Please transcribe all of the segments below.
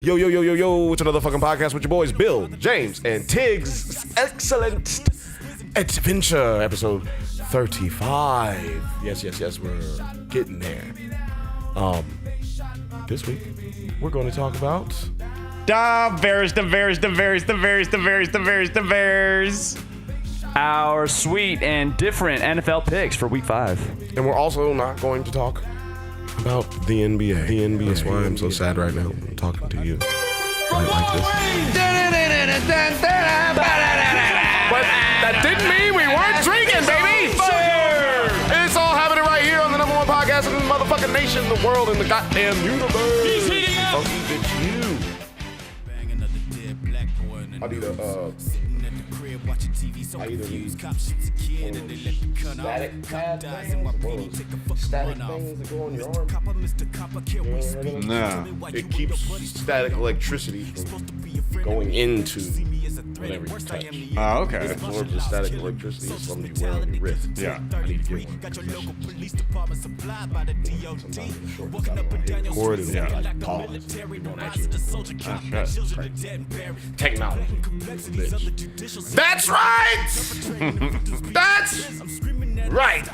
Yo, yo, yo, yo, yo, it's another fucking podcast with your boys, Bill, James, and Tig's Excellent Adventure, episode 35. Yes, we're getting there. This week, we're going to talk about... The Bears. Our sweet and different NFL picks for week 5. And we're also not going to talk about the NBA. The NBA. That's why I'm so sad right now. I'm talking to you. Right like this. But that didn't mean we weren't drinking, baby! It's all happening right here on the #1 podcast in the motherfucking nation, the world, and the goddamn universe. He's heating up! Funky bitch, you. I need a, I either need static pad things, static things that go on your arm. No. It keeps static electricity from going into whatever you touch. Oh, okay. It absorbs the static electricity as long as you wear on your wrist. Yeah. I need to get one. Cord is like pause. You won't actually technology. That's right! That's right!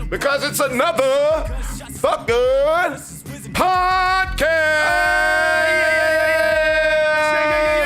Because it's another fucking podcast!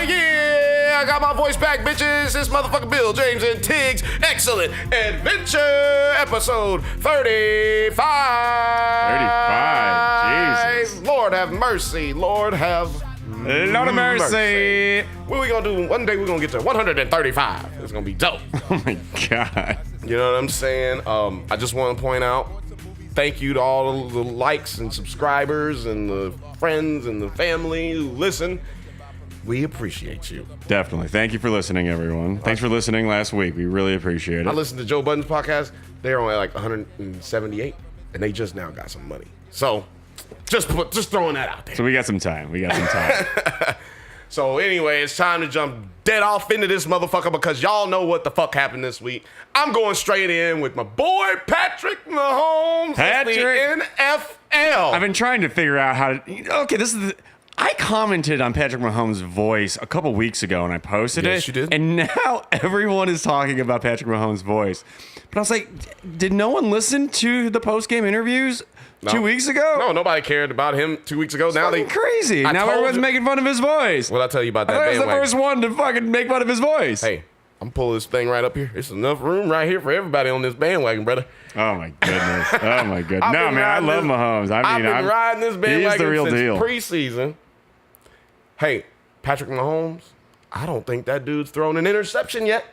Yeah! I got my voice back, bitches! It's motherfucking Bill, James, and Tig's Excellent Adventure, episode 35! 35, Jesus. Lord have mercy, Lord have Lord of mercy. What we gonna do? One day we're gonna get to 135. It's gonna be dope. Oh my God. You know what I'm saying? I just want to point out, thank you to all the likes and subscribers and the friends and the family who listen. We appreciate you. Definitely. Thank you for listening, everyone. Thanks for listening last week. We really appreciate it. I listened to Joe Budden's podcast. They're only like 178, and they just now got some money. So just throwing that out there. So we got some time. So anyway, it's time to jump dead off into this motherfucker because y'all know what the fuck happened this week. I'm going straight in with my boy Patrick Mahomes. Patrick. The NFL. I've been trying to figure out how to... Okay, I commented on Patrick Mahomes' voice a couple weeks ago and I posted it. Yes, you did. And now everyone is talking about Patrick Mahomes' voice. But I was like, did no one listen to the post-game interviews 2 weeks ago? No, nobody cared about him 2 weeks ago. It's now crazy. Now everyone's making fun of his voice. What I tell you about that? I was the first one to fucking make fun of his voice. Hey, I'm pulling this thing right up here. It's enough room right here for everybody on this bandwagon, brother. Oh my goodness. No, man, I love Mahomes. I've been riding this bandwagon he's the real since deal. Preseason. Hey, Patrick Mahomes, I don't think that dude's thrown an interception yet.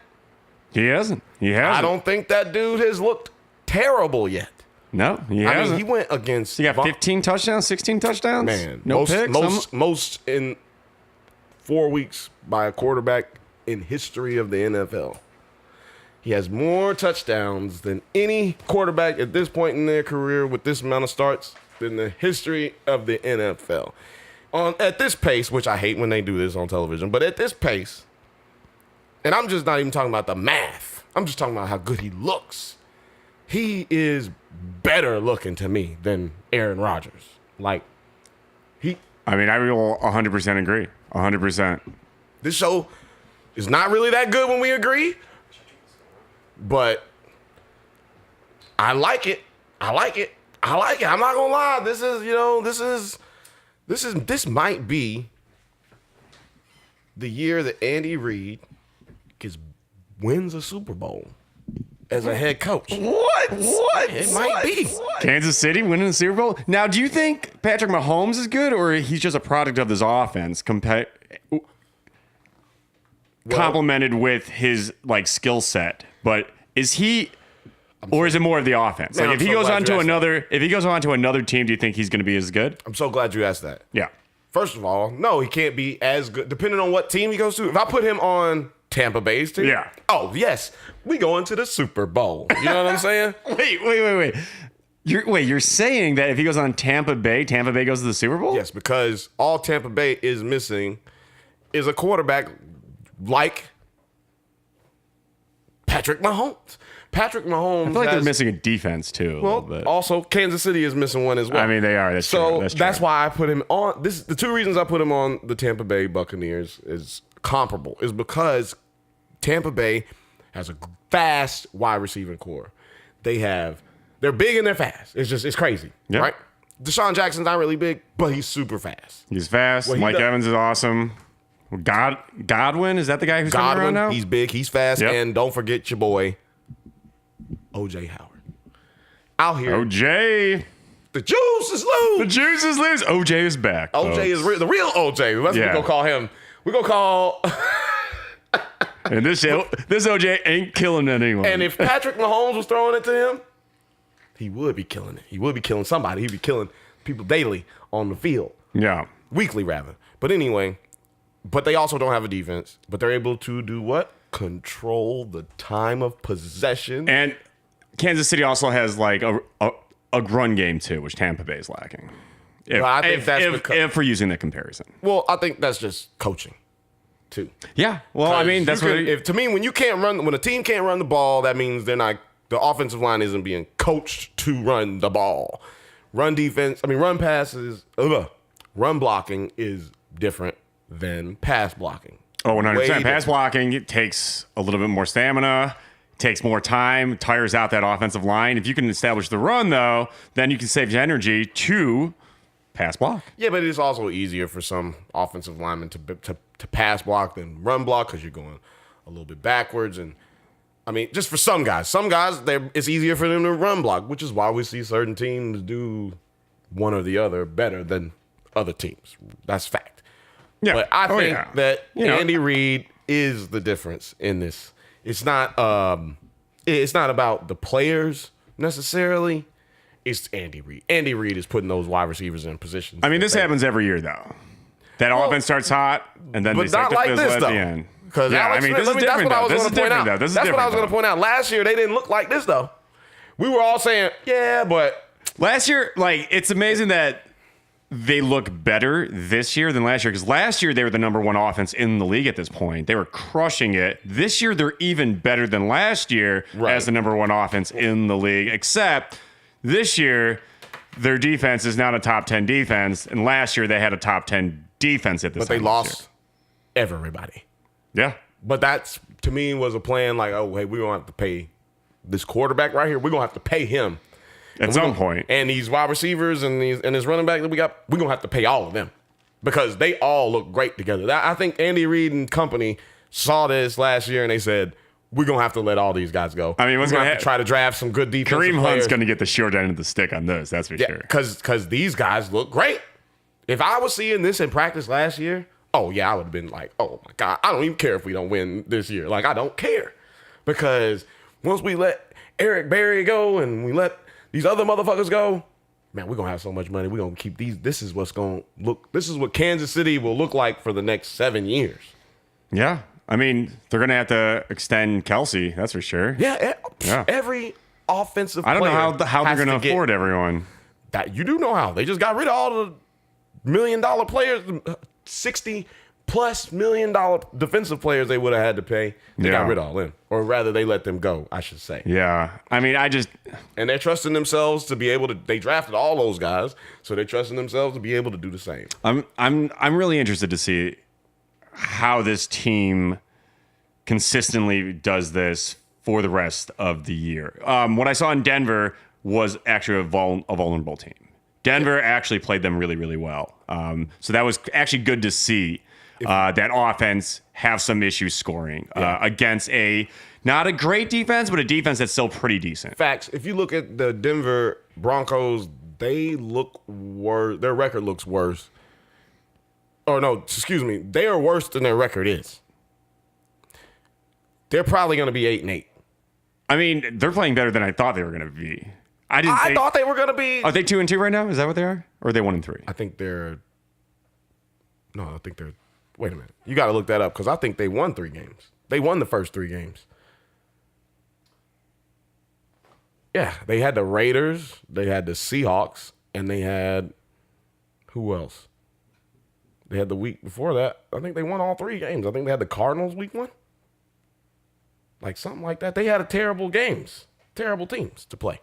He hasn't. I don't think that dude has looked terrible yet. No, he hasn't. I mean, he went against... He got 15 touchdowns, 16 touchdowns? Man, no picks? Most in 4 weeks by a quarterback in history of the NFL. He has more touchdowns than any quarterback at this point in their career with this amount of starts in the history of the NFL. At this pace, which I hate when they do this on television, but at this pace, and I'm just not even talking about the math. I'm just talking about how good he looks. He is better looking to me than Aaron Rodgers. I will 100% agree. 100%. This show is not really that good when we agree, but I like it. I'm not gonna lie. This might be the year that Andy Reid wins a Super Bowl as a head coach. What? It might be. Kansas City winning the Super Bowl? Now, do you think Patrick Mahomes is good or he's just a product of this offense complemented with his skill set? But is he... Or is it more of the offense? Man, if he goes on to another team, do you think he's going to be as good? I'm so glad you asked that. Yeah. First of all, no, he can't be as good, depending on what team he goes to. If I put him on Tampa Bay's team, yeah. Oh yes, we go into the Super Bowl. You know what I'm saying? Wait. You're saying that if he goes on Tampa Bay goes to the Super Bowl? Yes, because all Tampa Bay is missing is a quarterback like Patrick Mahomes. Patrick Mahomes. I feel like they're missing a defense too. A little bit. Also, Kansas City is missing one as well. I mean, they are. That's so true. that's why I put him on. The two reasons I put him on the Tampa Bay Buccaneers is comparable. Is because Tampa Bay has a fast wide receiving core. They're big and they're fast. It's crazy, right? Deshaun Jackson's not really big, but he's super fast. He's fast. Mike Evans is awesome. Godwin, is that the guy who's coming around now? He's big, he's fast, and don't forget your boy, O.J. Howard. Out here. O.J. The juice is loose. The juice is loose. O.J. is back. O.J. is the real O.J. That's what we're going to call him. We're going to call... And this O.J. ain't killing anyone. And if Patrick Mahomes was throwing it to him, he would be killing it. He would be killing somebody. He'd be killing people daily on the field. Yeah. Weekly, rather. But anyway, but they also don't have a defense. But they're able to do what? Control the time of possession. And Kansas City also has like a run game too, which Tampa Bay is lacking. If we're using that comparison. Well, I think that's just coaching, too. Yeah. Well, I mean, that's to me, when a team can't run the ball, that means they're not. The offensive line isn't being coached to run the ball. Run passes, run blocking is different than pass blocking. Oh, 100%. Pass blocking, it takes a little bit more stamina, takes more time, tires out that offensive line. If you can establish the run, though, then you can save energy to pass block. Yeah, but it's also easier for some offensive linemen to pass block than run block because you're going a little bit backwards. And I mean, just for some guys, it's easier for them to run block, which is why we see certain teams do one or the other better than other teams. That's fact. Yeah. But I think that Andy Reid is the difference in this. It's not about the players necessarily. It's Andy Reid. Andy Reid is putting those wide receivers in positions. I mean, this happens every year, though. That offense starts hot, and then they start to fizzle at the end. Because this is different. This is different. That's what I was going to point out. Last year, they didn't look like this, though. We were all saying, yeah, but... Last year, it's amazing that they look better this year than last year. Because last year, they were the number one offense in the league at this point. They were crushing it. This year, they're even better than last year as the number one offense in the league. Except this year, their defense is not a top 10 defense. And last year, they had a top 10 defense at this time. But they lost everybody. Yeah. But that's, to me, was a plan like, oh, hey, we're going to have to pay this quarterback right here. We're going to have to pay him. At some point. And these wide receivers and this running back that we got, we're going to have to pay all of them. Because they all look great together. I think Andy Reid and company saw this last year and they said, we're going to have to let all these guys go. I mean, we're going to have to try to draft some good defensive players. Kareem Hunt's going to get the short end of the stick on this, that's for sure. Because these guys look great. If I was seeing this in practice last year, oh, yeah, I would have been like, oh, my God, I don't even care if we don't win this year. Like, I don't care. Because once we let Eric Berry go and we let these other motherfuckers go, man, we're going to have so much money. We're going to keep these. This is what Kansas City will look like for the next 7 years. Yeah. I mean, they're going to have to extend Kelsey, that's for sure. Yeah. Every offensive player. I don't know how they're going to afford everyone. That you do know how. They just got rid of all the $1 million players, $60+ million defensive players they would have had to pay. They got rid of all them. Or rather, they let them go, I should say. Yeah. I mean, and they're trusting themselves to be able to. They drafted all those guys, so they're trusting themselves to be able to do the same. I'm really interested to see how this team consistently does this for the rest of the year. What I saw in Denver was actually a vulnerable team. Denver actually played them really, really well. So that was actually good to see that offense have some issues scoring against not a great defense, but a defense that's still pretty decent. Facts. If you look at the Denver Broncos, they look worse. Their record looks worse. Or no, excuse me. They are worse than their record is. They're probably going to be 8-8. I mean, they're playing better than I thought they were going to be. I thought they were going to be. Are they 2-2 right now? Is that what they are? Or are they 1-3? I think they're. Wait a minute. You got to look that up because I think they won 3 games. They won the first 3 games. Yeah, they had the Raiders, they had the Seahawks, and they had who else? They had the week before that. I think they won all 3 games. I think they had the Cardinals week 1. like something like that. They had terrible teams to play.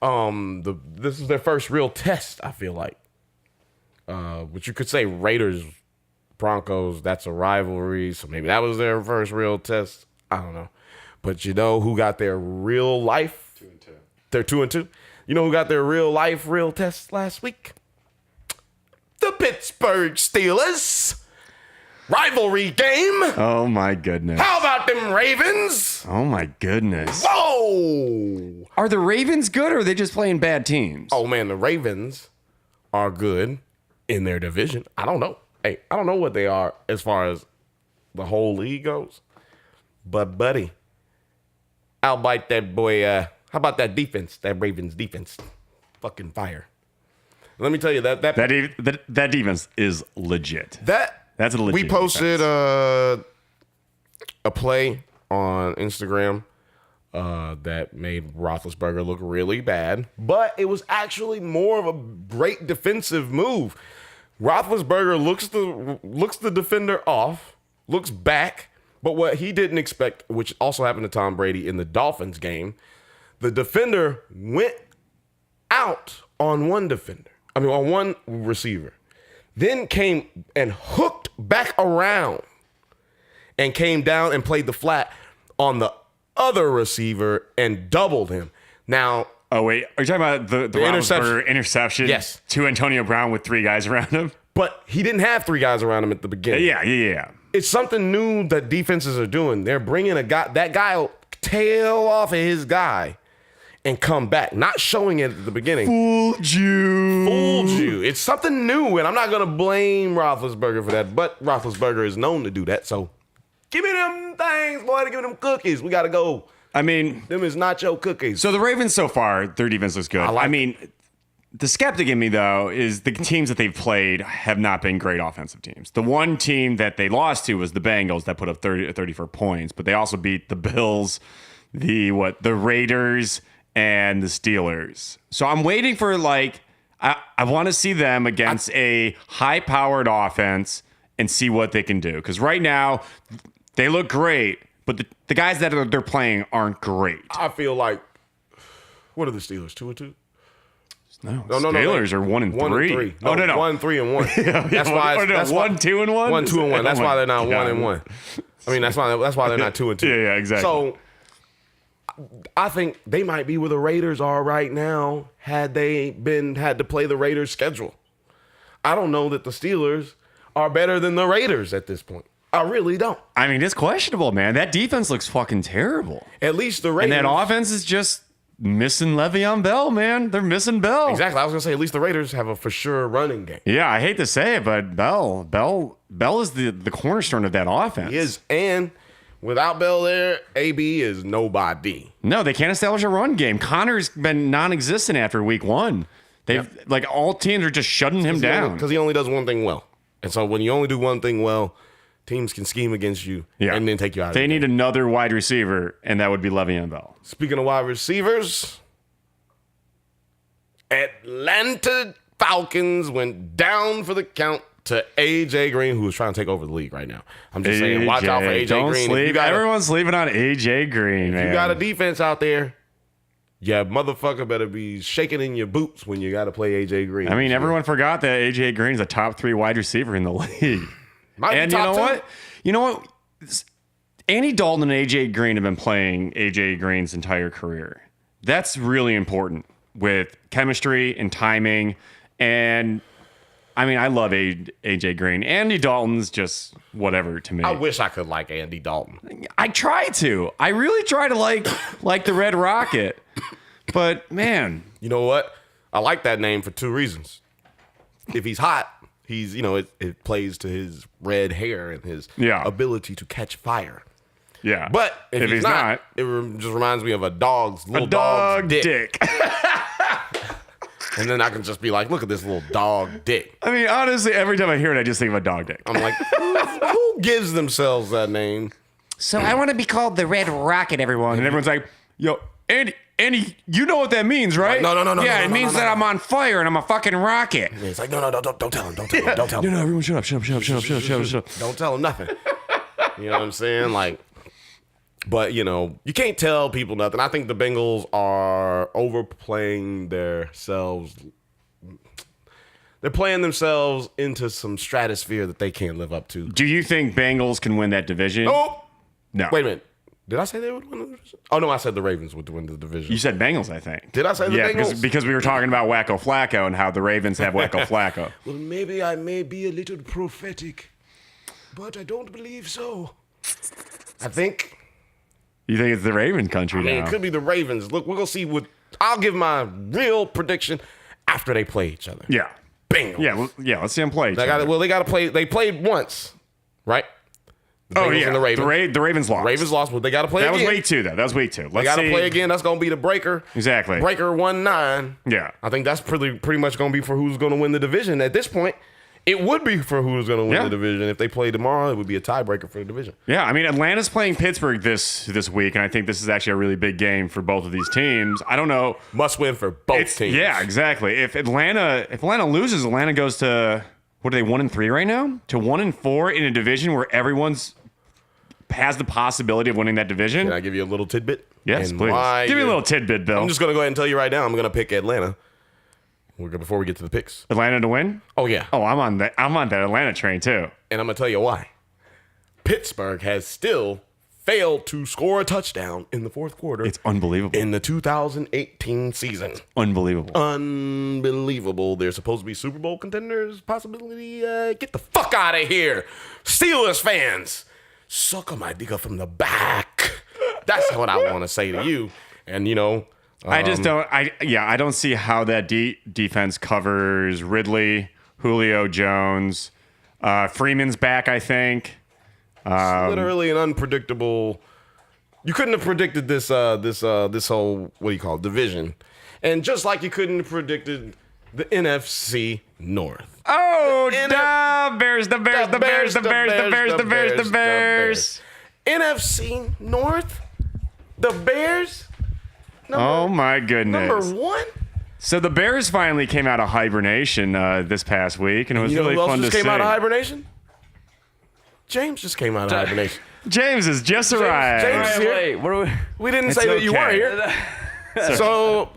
This is their first real test, I feel like. Which you could say Raiders, Broncos, that's a rivalry, so maybe that was their first real test. I don't know. But you know who got their real life? 2-2. They're 2-2. You know who got their real life real test last week? The Pittsburgh Steelers. Rivalry game. Oh my goodness. How about them Ravens? Oh my goodness. Whoa! Are the Ravens good or are they just playing bad teams? Oh man, the Ravens are good in their division. I don't know. Hey, I don't know what they are as far as the whole league goes. But buddy, I'll bite that boy. How about that defense? That Ravens defense. Fucking fire. Let me tell you that defense is legit. That's a legit. We posted a play on Instagram that made Roethlisberger look really bad, but it was actually more of a great defensive move. Roethlisberger looks the defender off, looks back, but what he didn't expect, which also happened to Tom Brady in the Dolphins game, the defender went out on one receiver, then came and hooked back around and came down and played the flat on the other receiver and doubled him. Now, oh wait, are you talking about the interception? Yes. To Antonio Brown with 3 guys around him? But he didn't have 3 guys around him at the beginning. Yeah. It's something new that defenses are doing. They're bringing that guy will tail off of his guy and come back, not showing it at the beginning. Fooled you. It's something new, and I'm not going to blame Roethlisberger for that, but Roethlisberger is known to do that, so give me them things, boy, give me them cookies. We got to go. I mean, them is nacho cookies. So the Ravens so far, their defense looks good. The skeptic in me, though, is the teams that they've played have not been great offensive teams. The one team that they lost to was the Bengals that put up 34 points, but they also beat the Bills, the Raiders, and the Steelers. So I'm waiting for, I want to see them against a high-powered offense and see what they can do. Because right now, they look great, but the guys that they're playing aren't great. I feel like, what are the Steelers, 2-2? No, Steelers are 1-3. No, 1-3-1. That's why. 1-2-1. 1-2-1. That's why they're not 1-1. I mean, that's why they're not 2-2. Yeah, exactly. So I think they might be where the Raiders are right now had they had to play the Raiders' schedule. I don't know that the Steelers are better than the Raiders at this point. I really don't. I mean, it's questionable, man. That defense looks fucking terrible. At least the Raiders. And that offense is just missing Le'Veon Bell, man. They're missing Bell. Exactly. I was going to say, at least the Raiders have a for sure running game. Yeah, I hate to say it, but Bell is the cornerstone of that offense. He is. And without Bell there, AB is nobody. No, they can't establish a run game. Connor's been non-existent after week 1. All teams are just shutting him down. Because he only does one thing well. And so when you only do one thing well, teams can scheme against you and then take you out. They need another wide receiver, and that would be Le'Veon Bell. Speaking of wide receivers, Atlanta Falcons went down for the count to A.J. Green, who is trying to take over the league right now. I'm just saying, watch out for A.J. Green. Sleep. Everyone's sleeping on A.J. Green, man. If you got a defense out there, yeah, motherfucker better be shaking in your boots when you got to play A.J. Green. I mean, everyone forgot that A.J. Green's a top 3 wide receiver in the league. And you know what? Andy Dalton and A.J. Green have been playing A.J. Green's entire career. That's really important with chemistry and timing. And, I mean, I love A.J. Green. Andy Dalton's just whatever to me. I wish I could like Andy Dalton. I try to. I really try to like the Red Rocket. But, man. You know what? I like that name for 2 reasons. If he's hot, he's, it plays to his red hair and his ability to catch fire. Yeah. But if he's not, it just reminds me of a dog's dick. And then I can just be like, look at this little dog dick. I mean, honestly, every time I hear it, I just think of a dog dick. I'm like, who gives themselves that name? So I want to be called the Red Rocket, everyone. And everyone's like, yo, Andy, you know what that means, right? No. Yeah, it means that I'm on fire and I'm a fucking rocket. And it's like, no, don't tell him. Don't tell him. No, everyone shut up. Don't tell him nothing. You know what I'm saying? Like, But, you can't tell people nothing. I think the Bengals are overplaying themselves. They're playing themselves into some stratosphere that they can't live up to. Do you think Bengals can win that division? Oh! No. Wait a minute. Did I say they would win the division? Oh, no, I said the Ravens would win the division. You said Bengals, I think. Did I say the Bengals? Because we were talking about Wacko Flacco and how the Ravens have Wacko Flacco. Well, maybe I may be a little prophetic, but I don't believe so. I think... You think it's the Raven country now? It could be the Ravens. Look, we're going to see what... I'll give my real prediction after they play each other. Yeah. Bengals. Yeah, let's see them play each They other. got to play... They played once, right? The Oh, Bengals yeah. and the Ravens. The Ravens lost. Ravens lost, but they got to play That again. was week 2, though. That was week 2. They got to play again. That's going to be the breaker. Exactly. Breaker 1-9. Yeah. I think that's pretty much going to be for who's going to win the division. At this point, it would be for who's going to win the division. If they play tomorrow, it would be a tiebreaker for the division. Yeah, I mean, Atlanta's playing Pittsburgh this week, and I think this is actually a really big game for both of these teams. I don't know. Must win for both teams. Yeah, exactly. If Atlanta loses, Atlanta goes to, what are they, 1-3 right now? To 1-4 in a division where everyone's has the possibility of winning that division. Can I give you a little tidbit? Yes, And please. Give me a little tidbit, Bill. I'm just going to go ahead and tell you right now, I'm going to pick Atlanta. Before we get to the picks. Atlanta to win? Oh, yeah. Oh, I'm on that Atlanta train, too. And I'm going to tell you why. Pittsburgh has still failed to score a touchdown in the fourth quarter. It's unbelievable. In the 2018 season. Unbelievable. Unbelievable. They're supposed to be Super Bowl contenders. Possibility. Get the fuck out of here. Steelers fans. Suck my dick from the back. That's what I want to say to you. And, I just don't. I don't see how that defense covers Ridley, Julio Jones, Freeman's back. I think. Literally an unpredictable. You couldn't have predicted this whole division, and just like you couldn't have predicted the NFC North. Oh, the Bears! NFC North, the Bears. Oh my goodness! Number 1. So the Bears finally came out of hibernation this past week, and it was really who else fun to just see. came out of hibernation? James just came out of hibernation. James has just arrived. James is here. Wait, what are we? We didn't It's say that you okay. weren't here. So,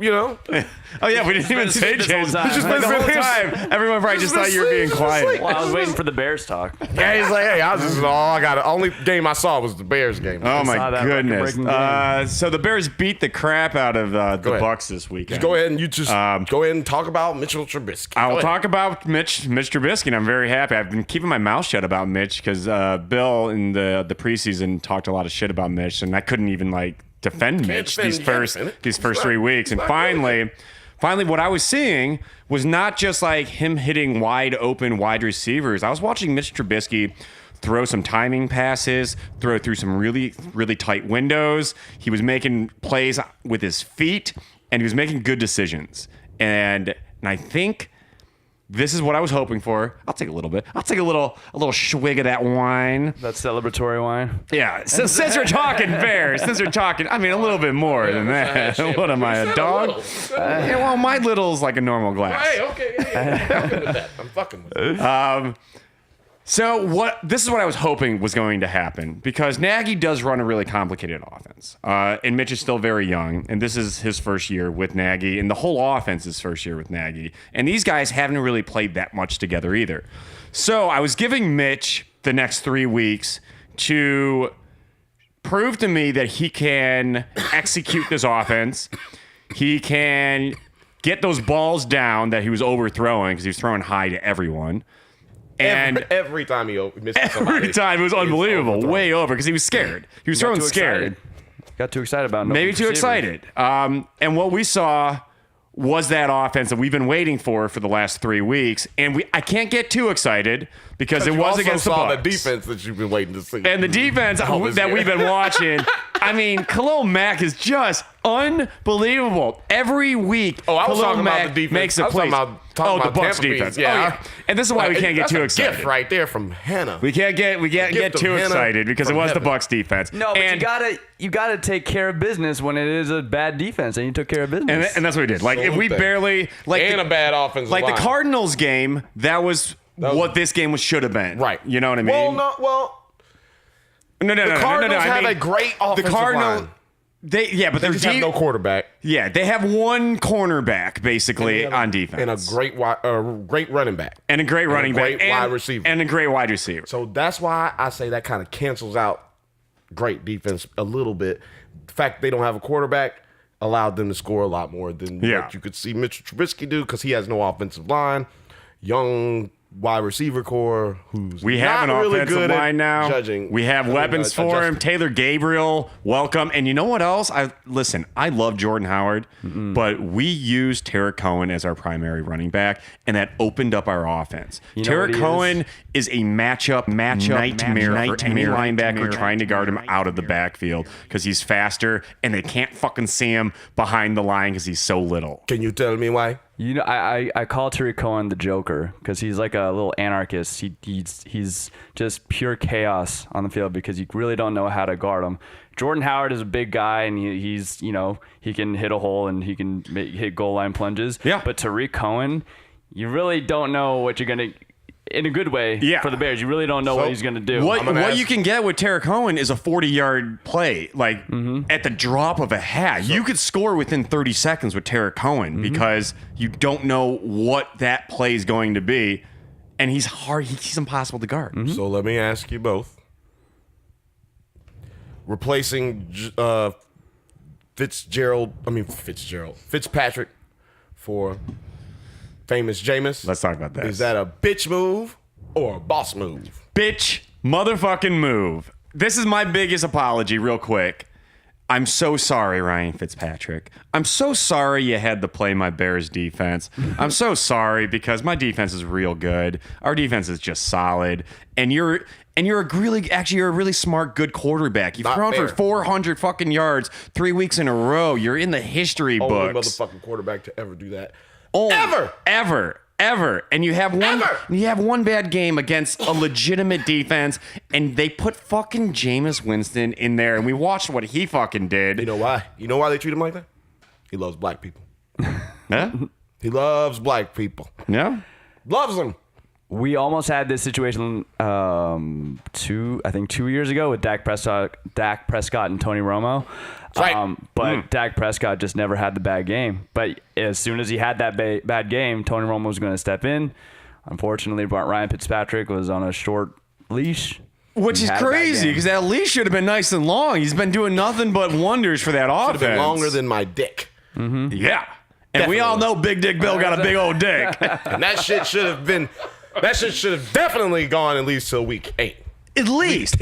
Oh yeah, we didn't even say this whole James. time. It's just been the whole time. Everyone probably just thought you were being quiet. Well, I was waiting for the Bears talk. Yeah, he's like, hey, I was just all I got. The only game I saw was the Bears game. Oh saw my that goodness! record-breaking So the Bears beat the crap out of the ahead. Bucks this weekend. Just go ahead and go ahead and talk about Mitchell Trubisky. I will Go ahead. talk about Mitch Trubisky, and I'm very happy. I've been keeping my mouth shut about Mitch because Bill in the preseason talked a lot of shit about Mitch, and I couldn't even defend Mitch defend these you, first defend it. these first 3 weeks, and finally, what I was seeing was not just him hitting wide open wide receivers. I was watching Mitch Trubisky throw some timing passes, throw through some really, really tight windows. He was making plays with his feet, and he was making good decisions. And I think this is what I was hoping for. I'll take a little bit. I'll take a little swig of that wine. That celebratory wine. Yeah. So since we're talking Bears, a little bit more than that. What am I, a dog? Yeah, well, my little's like a normal glass. Hey, okay, yeah. I'm fucking with that. I'm fucking with it. So this is what I was hoping was going to happen, because Nagy does run a really complicated offense, and Mitch is still very young, and this is his first year with Nagy, and the whole offense is first year with Nagy, and these guys haven't really played that much together either. So I was giving Mitch the next 3 weeks to prove to me that he can execute this offense. He can get those balls down that he was overthrowing, because he was throwing high to everyone. And every time he missed somebody, every time it was unbelievable, way over, because he was scared. He was throwing scared. Got too excited about it. Maybe too excited. And what we saw was that offense that we've been waiting for the last 3 weeks. And I can't get too excited because it was also against the saw Bucs. the defense that you've been waiting to see. And the defense that we've been watching. I mean, Khalil Mack is just unbelievable. Every week, I was Khalil talking about Mack the defense. makes I a was play. talking about the Bucs Tampa Bay. defense. Yeah. And this is why we can't get That's too a excited. gift right there from Hannah. We can't get gift of too Hannah excited because it from was the heaven. Bucs defense. No, but you gotta take care of business when it is a bad defense, and you took care of business. And that's what we did. Like, if we Salute that. barely And a bad offensive like line. the Cardinals game, that was what this game should have been. Right. You know what I mean? Well, No. The Cardinals have a great offensive line. They They just have no quarterback. Yeah, they have one cornerback basically on defense, and a great running back, and a great running back, great wide receiver, and a great wide receiver. So that's why I say that kind of cancels out great defense a little bit. The fact they don't have a quarterback allowed them to score a lot more than what you could see Mitchell Trubisky do because he has no offensive line. Young wide receiver core who's we have not an really offensive good at line now. Judging. We have weapons for him. Taylor Gabriel, welcome. And you know what else? I love Jordan Howard, but we used Tarek Cohen as our primary running back, and that opened up our offense. Tarek Cohen is a matchup nightmare for any linebacker trying to guard him out of the backfield because he's faster, and they can't fucking see him behind the line because he's so little. Can you tell me why? You know, I call Tariq Cohen the Joker because he's like a little anarchist. He's just pure chaos on the field because you really don't know how to guard him. Jordan Howard is a big guy and he's he can hit a hole and he can hit goal line plunges. Yeah. But Tariq Cohen, you really don't know what you're gonna. In a good way for the Bears. You really don't know what he's going to do. What you can get with Tarek Cohen is a 40-yard play, like at the drop of a hat. You could score within 30 seconds with Tarek Cohen because you don't know what that play is going to be. And he's hard. He's impossible to guard. So let me ask you both. Replacing Fitzpatrick for famous Jameis. Let's talk about that. Is that a bitch move or a boss move? Bitch motherfucking move. This is my biggest apology real quick. I'm so sorry, Ryan Fitzpatrick. I'm so sorry you had to play my Bears defense. I'm so sorry because my defense is real good. Our defense is just solid. And you're a really smart, good quarterback. You've thrown for 400 fucking yards 3 weeks in a row. You're in the history books. Only motherfucking quarterback to ever do that. Ever. And you have one bad game against a legitimate defense, and they put fucking Jameis Winston in there, and we watched what he fucking did. You know why? You know why they treat him like that? He loves black people. Yeah? He loves black people. Yeah? Loves them. We almost had this situation 2 years ago with Dak Prescott and Tony Romo. Right. But Dak Prescott just never had the bad game. But as soon as he had that bad game, Tony Romo was going to step in. Unfortunately, Ryan Fitzpatrick was on a short leash. Which is crazy because that leash should have been nice and long. He's been doing nothing but wonders for that offense. Should have been longer than my dick. Mm-hmm. Yeah. And we all know Big Dick Bill got a big old dick. And that shit should have definitely gone at least till week 8. At least.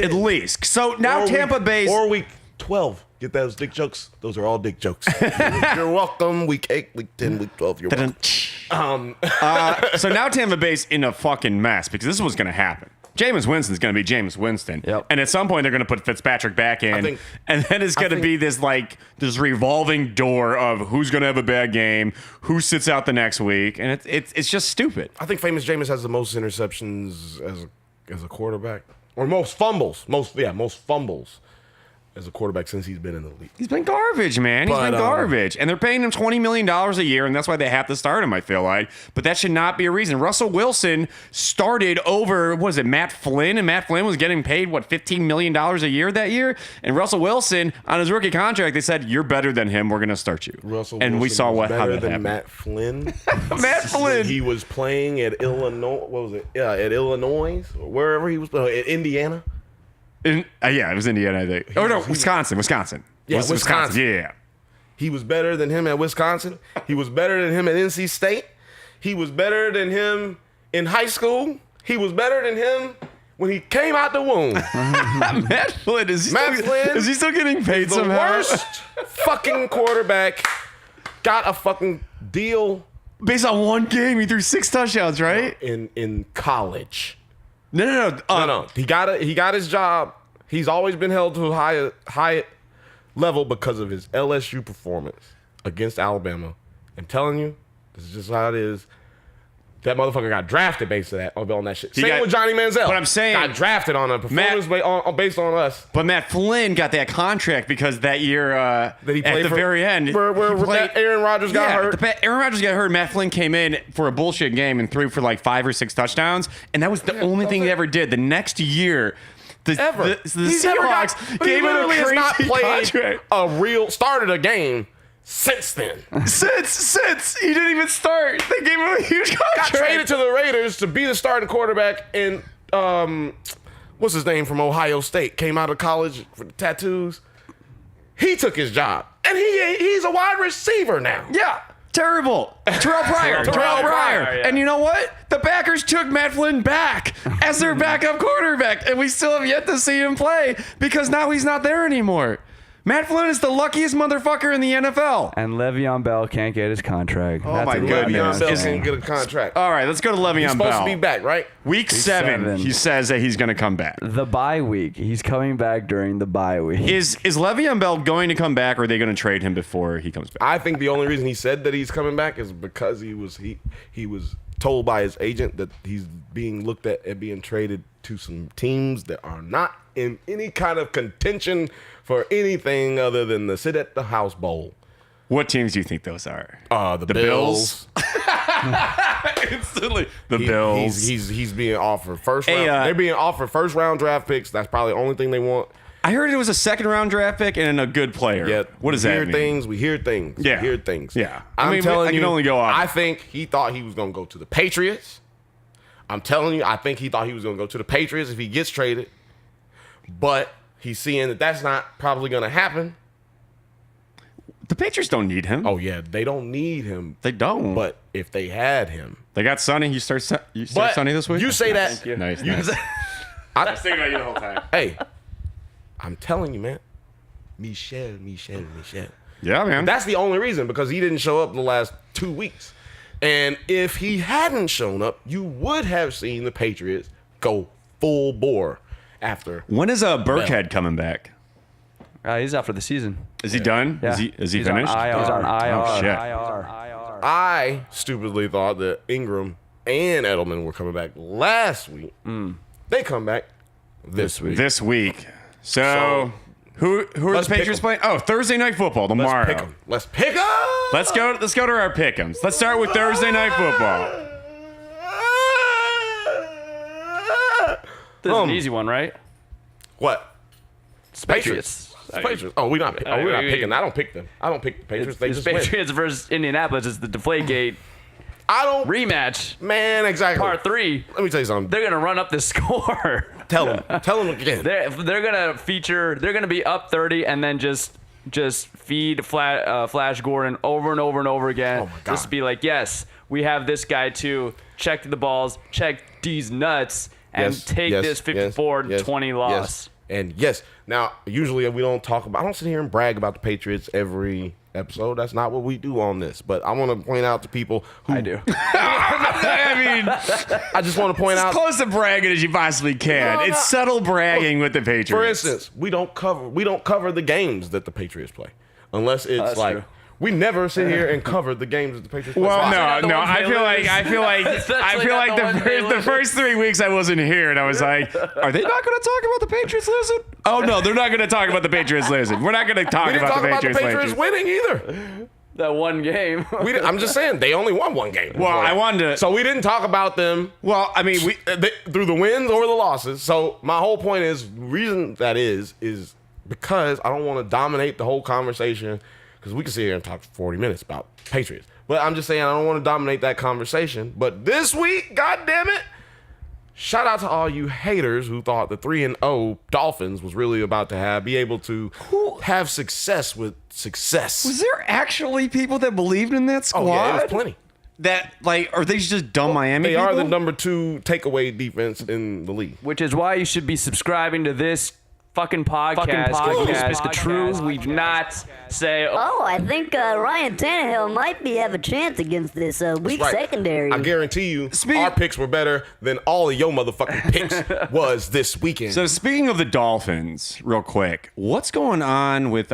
So now Tampa Bay's... Or week 12. Get those dick jokes? Those are all dick jokes. You're welcome. Week 8, week 10, week 12. You're welcome. So now Tampa Bay's in a fucking mess because this is what's going to happen. Jameis Winston's going to be Jameis Winston. Yep. And at some point, they're going to put Fitzpatrick back in. And then it's going to be this revolving door of who's going to have a bad game, who sits out the next week. And it's just stupid. I think famous Jameis has the most interceptions as a quarterback. Or most fumbles. Most fumbles as a quarterback since he's been in the league. He's been garbage, man. He's been garbage. And they're paying him $20 million a year, and that's why they have to start him, I feel like. But that should not be a reason. Russell Wilson started over, Matt Flynn? And Matt Flynn was getting paid, $15 million a year that year? And Russell Wilson, on his rookie contract, they said, you're better than him. We're going to start you. And we saw how that happened. Matt Flynn. Matt Flynn. He was playing at Illinois. What was it? Yeah, at Illinois, or wherever he was playing. At Indiana. It was Indiana, I think. Oh, no, Wisconsin. Yeah, Wisconsin. Yeah. He was better than him at Wisconsin. He was better than him at NC State. He was better than him in high school. He was better than him when he came out the womb. Matt Flynn, is he still getting paid the somehow? Worst fucking quarterback. Got a fucking deal. Based on one game, he threw 6 touchdowns, right? In college. No. No. He got his job. He's always been held to a high level because of his LSU performance against Alabama. I'm telling you, this is just how it is. That motherfucker got drafted based on that shit. Same with Johnny Manziel. But I'm saying, got drafted on a performance based on us. But Matt Flynn got that contract because that year that he played at the very end, where Aaron Rodgers got hurt. Aaron Rodgers got hurt. Matt Flynn came in for a bullshit game and threw for 5 or 6 touchdowns, and that was the only thing he ever did. The next year, ever. The He's never Seahawks but he gave him a literally has not crazy played contract. started a game since then. Since he didn't even start, they gave him a huge Got contract. traded to the Raiders to be the starting quarterback, and what's his name from Ohio State came out of college for the tattoos. He took his job, and he's a wide receiver now. Yeah. Terrible. Terrell Pryor. Yeah. And you know what? The Packers took Matt Flynn back as their backup quarterback, and we still have yet to see him play because now he's not there anymore. Matt Flynn is the luckiest motherfucker in the NFL. And Le'Veon Bell can't get his contract. Oh my goodness. Le'Veon Bell can't get a contract. All right, let's go to Le'Veon He's supposed Bell. to be back, right? Week 7, he says that he's going to come back. The bye week. He's coming back during the bye week. Is Le'Veon Bell going to come back, or are they going to trade him before he comes back? I think the only reason he said that he's coming back is because he was told by his agent that he's being looked at being traded to some teams that are not in any kind of contention for anything other than the sit at the house bowl. What teams do you think those are? The Bills. Instantly. The Bills. He's being offered first Hey, round. They're being offered first round draft picks. That's probably the only thing they want. I heard it was a second round draft pick and a good player. Yeah. What does that mean? We hear things. Yeah. We hear things. Yeah. I'm I mean, telling I you, can only go off. I think he thought he was going to go to the Patriots. I'm telling you, I think he thought he was going to go to the Patriots if he gets traded. But he's seeing that that's not probably going to happen. The Patriots don't need him. Oh, yeah. They don't need him. They don't. But if they had him. They got Sonny. You start But Sonny this week? You say that. Nice. You nice. say- I was thinking about you the whole time. Hey, I'm telling you, man. Michelle. Yeah, man. That's the only reason, because he didn't show up the last 2 weeks. And if he hadn't shown up, you would have seen the Patriots go full bore after. When is Burkhead coming back? He's out for the season. Is he done? Yeah. Is he He's finished? On IR. He's on IR. Oh, shit. IR. I stupidly thought that Ingram and Edelman were coming back last week. They come back this week. This week. So who are the let's pick Patriots 'em. playing? Oh, Thursday Night Football tomorrow. Let's pick 'em. Let's go to our pick'ems. Let's start with Thursday Night Football. This is an easy one, right? What? It's Patriots. Patriots. Oh, we're not picking. I don't pick them. I don't pick the Patriots. They It's just win. Patriots versus Indianapolis. It's the Deflategate I don't. rematch. Man, exactly. Part 3. Let me tell you something. They're gonna run up the score. Tell them again. They're gonna feature. They're gonna be up 30 and then just feed Flash Gordon over and over and over again. Oh my God. Just be like, yes, we have this guy too. Check the balls. Check these nuts and take this 54-20 loss. Yes. And yes, now usually we don't talk about. I don't sit here and brag about the Patriots every episode. That's not what we do on this. But I want to point out to people who I do. I mean, I just want to point as out. close to bragging as you possibly can. No, It's subtle bragging with the Patriots. For instance, we don't cover the games that the Patriots play, unless it's That's like true. we never sit here and cover the games that the Patriots play. Well, Why? no. ones I they feel like lose. Especially the not the ones they the lose. first 3 weeks I wasn't here, and I was like, are they not going to talk about the Patriots losing? Oh no, they're not going to talk about the Patriots losing. We're not going to talk We didn't about talk the about the Patriots Patriots losing. winning either. That one game. I'm just saying they only won one game. Well, I wanted to. So we didn't talk about them. Well, I mean, we. Through the wins or the losses. So my whole point is, reason that is because I don't want to dominate the whole conversation, because we can sit here and talk for 40 minutes about Patriots. But I'm just saying I don't want to dominate that conversation. But this week, God damn it, shout out to all you haters who thought the 3-0 Dolphins was really about to be able to have success with success. Was there actually people that believed in that squad? Oh yeah, it was plenty. That are they just dumb Miami They people? are the number 2 takeaway defense in the league. Which is why you should be subscribing to this fucking podcast. 'Cause we speak the truth. We do not say, Oh, I think Ryan Tannehill might have a chance against this weak Right. secondary. I guarantee you, our picks were better than all of your motherfucking picks was this weekend. So speaking of the Dolphins, real quick, what's going on with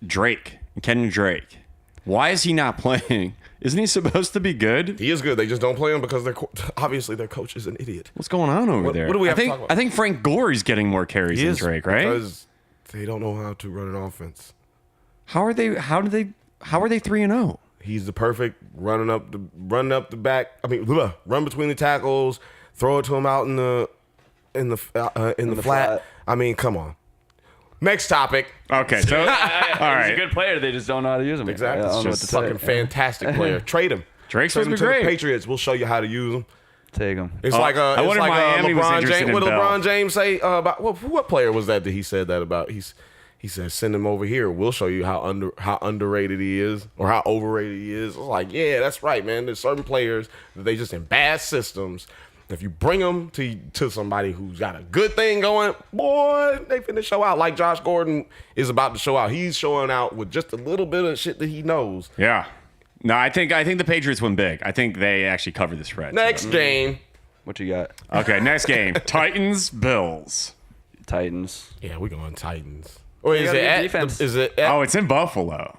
Drake, Kenyon Drake? Why is he not playing? Isn't he supposed to be good? He is good. They just don't play him because obviously their coach is an idiot. What's going on over there? what do we have I to think, talk about? I think Frank Gore's getting more carries than Drake, right? Because they don't know how to run an offense. How are they 3-0? He's the perfect running up the back. I mean, run between the tackles, throw it to him out in the in the flat. flat. I mean, come on. Next topic. Okay, so all He's right. a good player. They just don't know how to use him. Exactly. I don't know what Just to say. fucking fantastic player. Trade him. Drake's Trade supposed him to to be the great. Patriots. We'll show you how to use them. Take him. It's I wonder if Miami was LeBron interested James. in What did Bell. LeBron James say about what player was that he said that about? He said, send him over here. We'll show you how underrated he is or how overrated he is. I was like, yeah, that's right, man. There's certain players that they just in bad systems. If you bring them to somebody who's got a good thing going, boy, they finna show out. Like Josh Gordon is about to show out. He's showing out with just a little bit of shit that he knows. Yeah. No, I think the Patriots win big. I think they actually cover the spread. Next game. What you got? Okay, next game. Titans, Bills. Titans. Yeah, we're going Titans. Or is got it a good at? defense. Is it at? Oh, it's in Buffalo.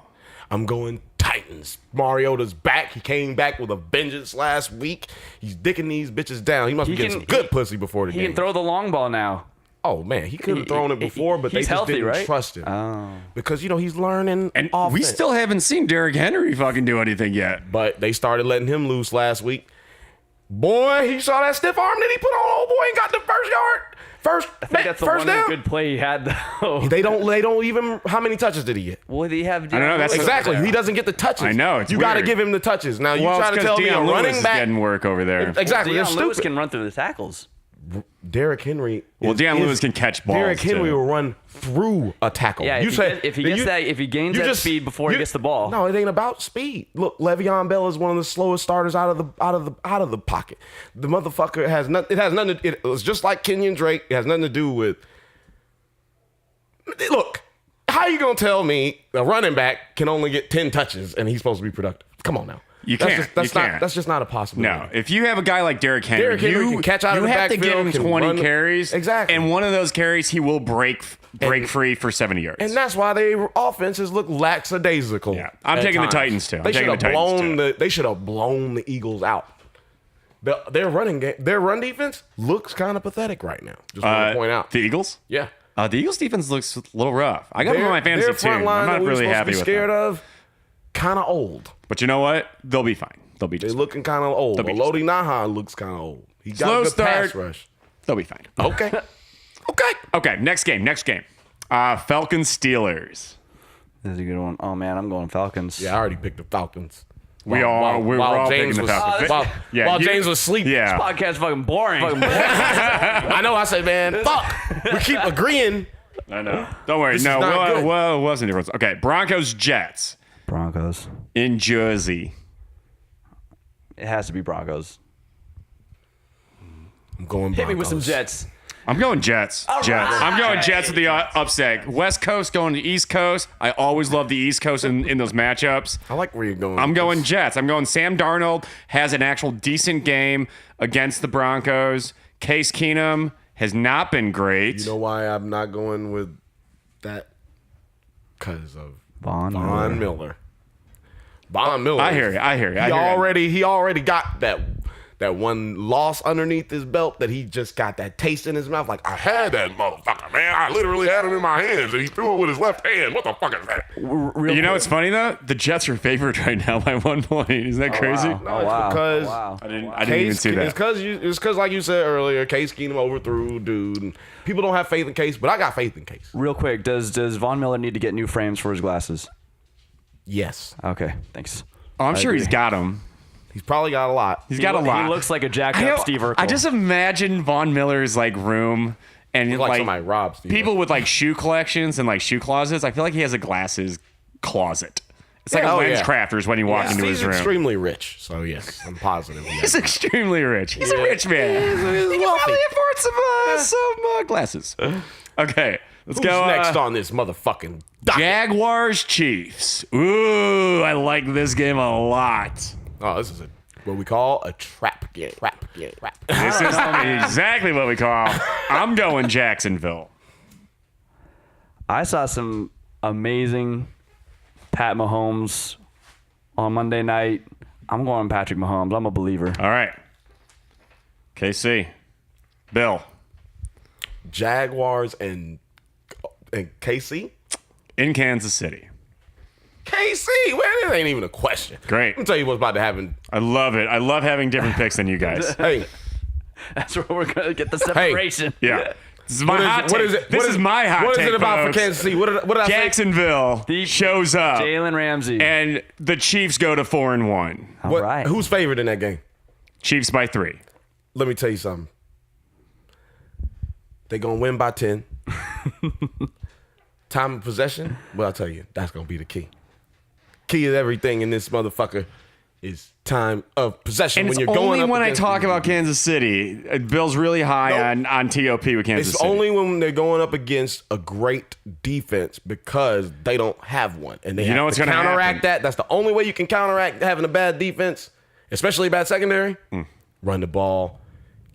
I'm going Titans. Mariota's back. He came back with a vengeance last week. He's dicking these bitches down. He must be getting some good pussy before the He game. can throw the long ball now. Oh man, he could have thrown it before, but they he's just healthy, didn't right? trust him. Oh. Because he's learning And offense. we still haven't seen Derrick Henry fucking do anything yet. But they started letting him loose last week. Boy, he saw that stiff arm that he put on old boy and got the first yard. I think that's the first one down. good play he had, though. They don't even. How many touches did he get? What do you have? I don't know, that's Exactly. There. He doesn't get the touches. I know, it's you got to weird. give him the touches. Now you Well, try it's to tell me a Deion Lewis running is back. getting work over there. Exactly. They're Deion Lewis stupid. can run through the tackles. Derrick Henry. Well, Deion Lewis can catch balls, Derrick Henry too. will run through a tackle. Yeah, if he gains that speed before he gets the ball. No, it ain't about speed. Look, Le'Veon Bell is one of the slowest starters out of the pocket. The motherfucker has nothing. It has nothing. It's just like Kenyon Drake. It has nothing to do with. Look, how you gonna tell me a running back can only get 10 touches and he's supposed to be productive? Come on now. You That's can't. Just, that's You not. can't. That's just not a possibility. No, if you have a guy like Derrick Henry, Derrick Henry can catch out of the have to give backfield, him can 20 run- carries. Exactly. And one of those carries, he will break And- free for 70 yards. And that's why their offenses look lackadaisical. Yeah. I'm at taking the times. Titans, too. I'm They taking should the have Titans, blown too. They should have blown the Eagles out. Their run defense looks kind of pathetic right now. Just want to point out. The Eagles? Yeah. The Eagles defense looks a little rough. I got them on my fantasy their team. front line I'm that not we were really supposed happy to be with scared them. of, kind of old. But you know what? They'll be fine. They'll be They're just looking kind of old. They'll be Lodi Nahan looks kind of old. He got Slow a good pass start. rush. They'll be fine. Okay. Okay. Okay, next game. Falcons Steelers. This is a good one. Oh man, I'm going Falcons. Yeah, I already picked the Falcons. We're all picking the Falcons. While James was asleep. Yeah. Podcast fucking boring. I know. I said, man, fuck. We keep agreeing. I know. Don't worry. This is No, not good. well, it wasn't difference. Okay, Broncos Jets Broncos. in Jersey. It has to be Broncos. I'm going Broncos. Hit me with some Jets. I'm going Jets. Jets. I'm going Jets with the upset. West Coast going to East Coast. I always love the East Coast in those matchups. I like where you're going. I'm with going this. Jets. I'm going Sam Darnold has an actual decent game against the Broncos. Case Keenum has not been great. You know why I'm not going with that? Because of Von Miller. Von Miller. I hear you. He already got that one loss underneath his belt that he just got that taste in his mouth. Like, I had that motherfucker, man. I literally had him in my hands and he threw it with his left hand. What the fuck is that? You know what's funny though? The Jets are favored right now by 1 point. Isn't that crazy? Wow. No, it's because I didn't even see that. It's because, like you said earlier, Case Keenum overthrew dude. And people don't have faith in Case, but I got faith in Case. Real quick, does Von Miller need to get new frames for his glasses? Yes. Okay, thanks. Oh, I'm sure agree. he's got them. He's probably got a lot. He's got a lot. He looks like a jacked I up know- Steve Urkel. I just imagine Von Miller's like room and Like somebody robbed Steve people with like shoe collections and like shoe closets. I feel like he has a glasses closet. It's like Yeah, a oh, lens yeah. crafter's when you walk into He's his room. extremely rich, so yes, I'm positive. He's extremely rich. He's a rich man. He's He can wealthy. probably afford some glasses. Okay, let's Who's go. next on this motherfucking docket? Jaguars Chiefs. Ooh, I like this game a lot. Oh, this is what we call a trap game. This is exactly what we call. I'm going Jacksonville. I saw some amazing Pat Mahomes on Monday night. I'm going Patrick Mahomes. I'm a believer. All right. KC. Bill. Jaguars and KC. In Kansas City. KC, well, it ain't even a question. Great. Let me tell you what's about to happen. I love it. I love having different picks than you guys. Hey, That's where we're gonna get the separation. Yeah. This is my hot take. This is my hot take. What is it about folks. for Kansas City? What did I say? Jacksonville shows up. Jalen Ramsey. And the Chiefs go to 4-1. All right. Who's favored in that game? Chiefs by 3. Let me tell you something. They gonna win by 10. Time of possession, well, I'll tell you, that's gonna be the key. Key of everything in this motherfucker is time of possession. And when it's you're going only up when I against talk these- about Kansas City. Bill's really high on TOP with Kansas It's City. only when they're going up against a great defense because they don't have one, and they You know have what's to gonna counteract happen. that. That's the only way you can counteract having a bad defense, especially a bad secondary. Run the ball,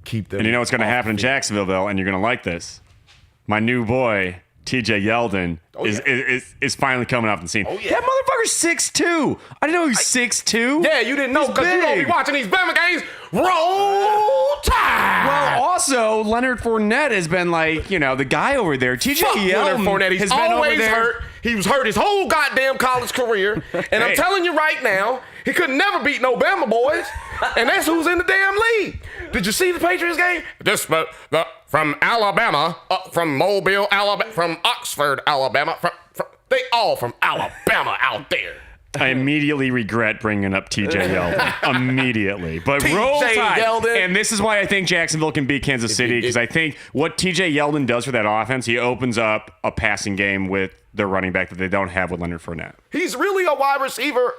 keep them. And you know what's going to off happen in the- Jacksonville, and you're going to like this. My new boy, TJ Yeldon, is finally coming off the scene. Oh, yeah. That motherfucker's 6'2". I didn't know he was 6'2". Yeah, you didn't know He's because you don't be big. watching these Bama games. Roll Tide. Well, also, Leonard Fournette has been like, the guy over there. TJ Fuck Leonard Yeldon Fournette. He's has been over always there. hurt. He was hurt his whole goddamn college career. And I'm Hey. telling you right now, he could never beat no Bama boys. And that's who's in the damn league. Did you see the Patriots game? From Alabama, from Mobile, Alabama, from Oxford, Alabama. They all from Alabama out there. I immediately regret bringing up TJ Yeldon. Immediately. But TJ roll tide. Yeldon. And this is why I think Jacksonville can beat Kansas City, because I think what TJ Yeldon does for that offense, he opens up a passing game with their running back that they don't have with Leonard Fournette. He's really a wide receiver.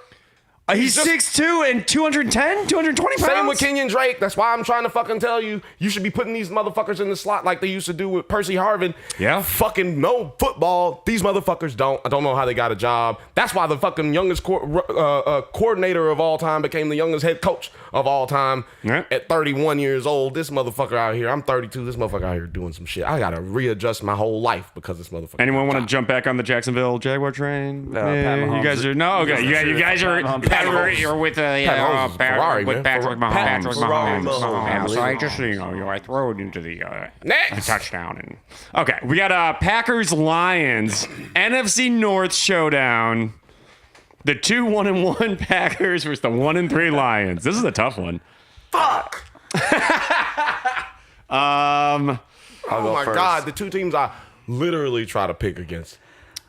He's just- 6'2" and 210, 220 pounds. Same with Kenyon Drake. That's why I'm trying to fucking tell you, you should be putting these motherfuckers in the slot like they used to do with Percy Harvin. Yeah. Fucking no football. These motherfuckers don't. I don't know how they got a job. That's why the fucking youngest coordinator of all time became the youngest head coach of all time Yeah. at 31 years old. This motherfucker out here, I'm 32. This motherfucker out here doing some shit. I got to readjust my whole life because this motherfucker. Anyone want to jump back on the Jacksonville Jaguar train? Pat You Mahomes. guys are no. Okay, you guys are. Pat Mahomes. You're with Mahomes is Ferrari, man. Patrick Pat Mahomes. Mahomes. Yeah, so I just I throw it into the Next. touchdown. And okay, we got Packers Lions NFC North showdown. The 2 1-1 Packers versus the 1-3 Lions. This is a tough one. Fuck. I'll Oh go my first. God. The two teams I literally try to pick against.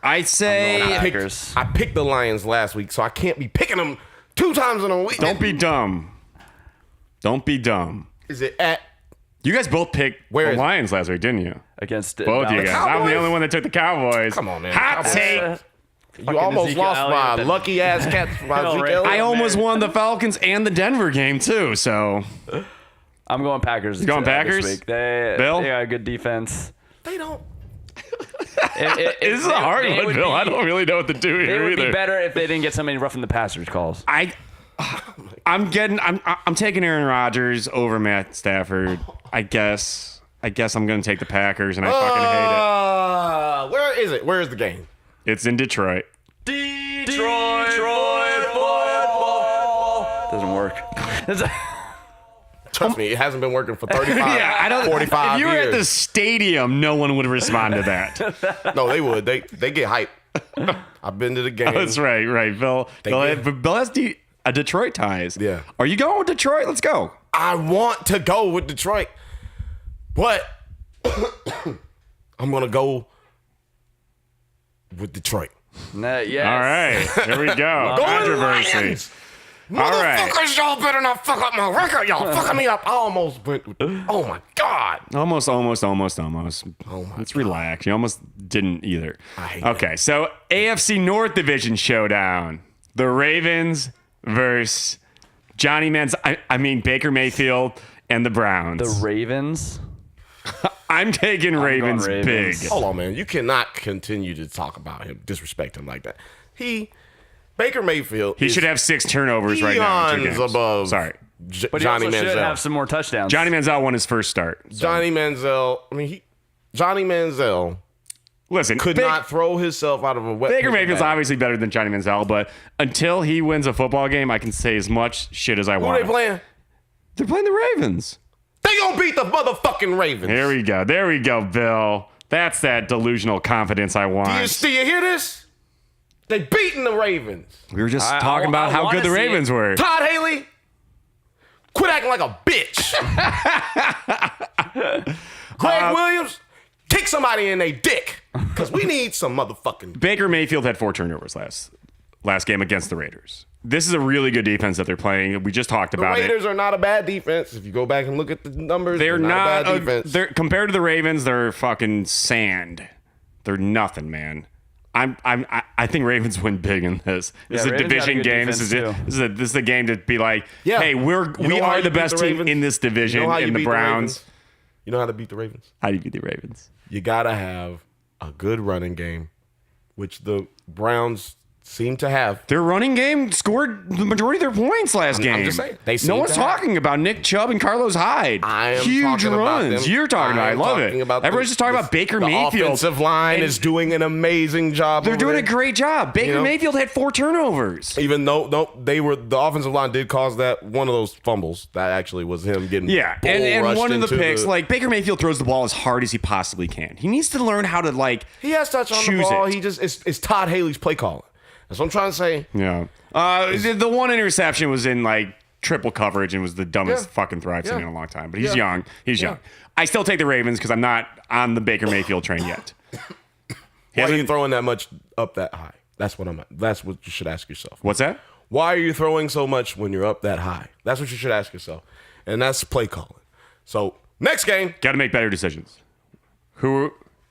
I'd say Packers. I picked the Lions last week, so I can't be picking them 2 times in a week. don't be dumb. Don't be dumb. Is it at? You guys both picked Where the is it? Lions last week, didn't you? Against Both of you guys. I'm the Cowboys? only one that took the Cowboys. Come on, man. Hot Cowboys. take. You almost Ezekiel lost by Elliott. lucky ass cats by Hell, Zeke right. Elliott. I almost won the Falcons and the Denver game too. So I'm going Packers. You going this Packers? week. They Bill? got a good defense. They don't. this is a hard they one, would Bill. be- I don't really know what to do It here would be either. better if they didn't get so many roughing the passers calls. I'm taking Aaron Rodgers over Matt Stafford. I guess I'm gonna take the Packers, and I fucking hate Where is it? Where is the game? it. It's in Detroit. Detroit football. Doesn't work. Trust me, it hasn't been working for 35, Yeah, I don't. 45 If you were years. at the stadium, no one would respond to that. No, they would. They get hyped. I've been to the game. That's right, Bill. Bill has Detroit ties. Yeah. Are you going with Detroit? Let's go. I want to go with Detroit, but I'm going to go with Detroit. Yes. All right, here we go. Controversy. Lions! All right. Motherfuckers, y'all better not fuck up my record. Y'all fucking me up. I almost went with, oh my God. Almost. Oh my Let's relax. You almost didn't either. I hate Okay, so AFC North Division showdown. The Ravens versus Johnny Baker Mayfield and the Browns. The Ravens. I'm taking Ravens, going Ravens. big. Hold on, man. You cannot continue to talk about him, disrespect him like that. Baker Mayfield. He should have 6 turnovers right now. in 2 eons games. above Sorry. But he Johnny also should have Manziel. some more touchdowns. Johnny Manziel won his first start. So. Johnny Manziel Listen, could not throw himself out of a wet Baker paper Mayfield's bag. obviously better than Johnny Manziel, but until he wins a football game, I can say as much shit as I Who want. they playing? They're playing the Ravens. They gonna beat the motherfucking Ravens. There we go. There we go, Bill. That's that delusional confidence I want. Do you hear this? They beating the Ravens. We were just I- talking I about how wanna good the see Ravens it. were. Todd Haley, Quit acting like a bitch. Greg Williams, kick somebody in their dick. Because we need some motherfucking... Baker Mayfield had 4 turnovers last game against the Raiders. This is a really good defense that they're playing. We just talked about it. The Raiders are not a bad defense. If you go back and look at the numbers, They're not a bad defense. They're compared to the Ravens, they're fucking sand. They're nothing, man. I think Ravens win big in this. This is a Ravens got a division good game. This is the game to be like, hey, we are the best team in this division. In the Browns. You know how to beat the Ravens? How do you beat the Ravens? You gotta have a good running game, which the Browns seem to have. Their running game scored the majority of their points last game. I'm just saying. No one's talking about Nick Chubb and Carlos Hyde. I am huge talking runs. about them. You're talking about. I love it. Everyone's just talking about Baker Mayfield. The offensive line is doing an amazing job. They're doing a great job. Baker Mayfield had 4 turnovers. Even though the offensive line did cause that one of those fumbles. That actually was him getting and one of the picks. Like Baker Mayfield throws the ball as hard as he possibly can. He needs to learn how to he has touch on the ball. He just it's Todd Haley's play calling. That's what I'm trying to say. Yeah. The one interception was in triple coverage and was the dumbest fucking throw I've seen in a long time. But he's young. He's young. I still take the Ravens because I'm not on the Baker Mayfield train yet. Why are you throwing that much up that high? That's what you should ask yourself. What's that? Why are you throwing so much when you're up that high? That's what you should ask yourself. And that's play calling. So next game. Got to make better decisions.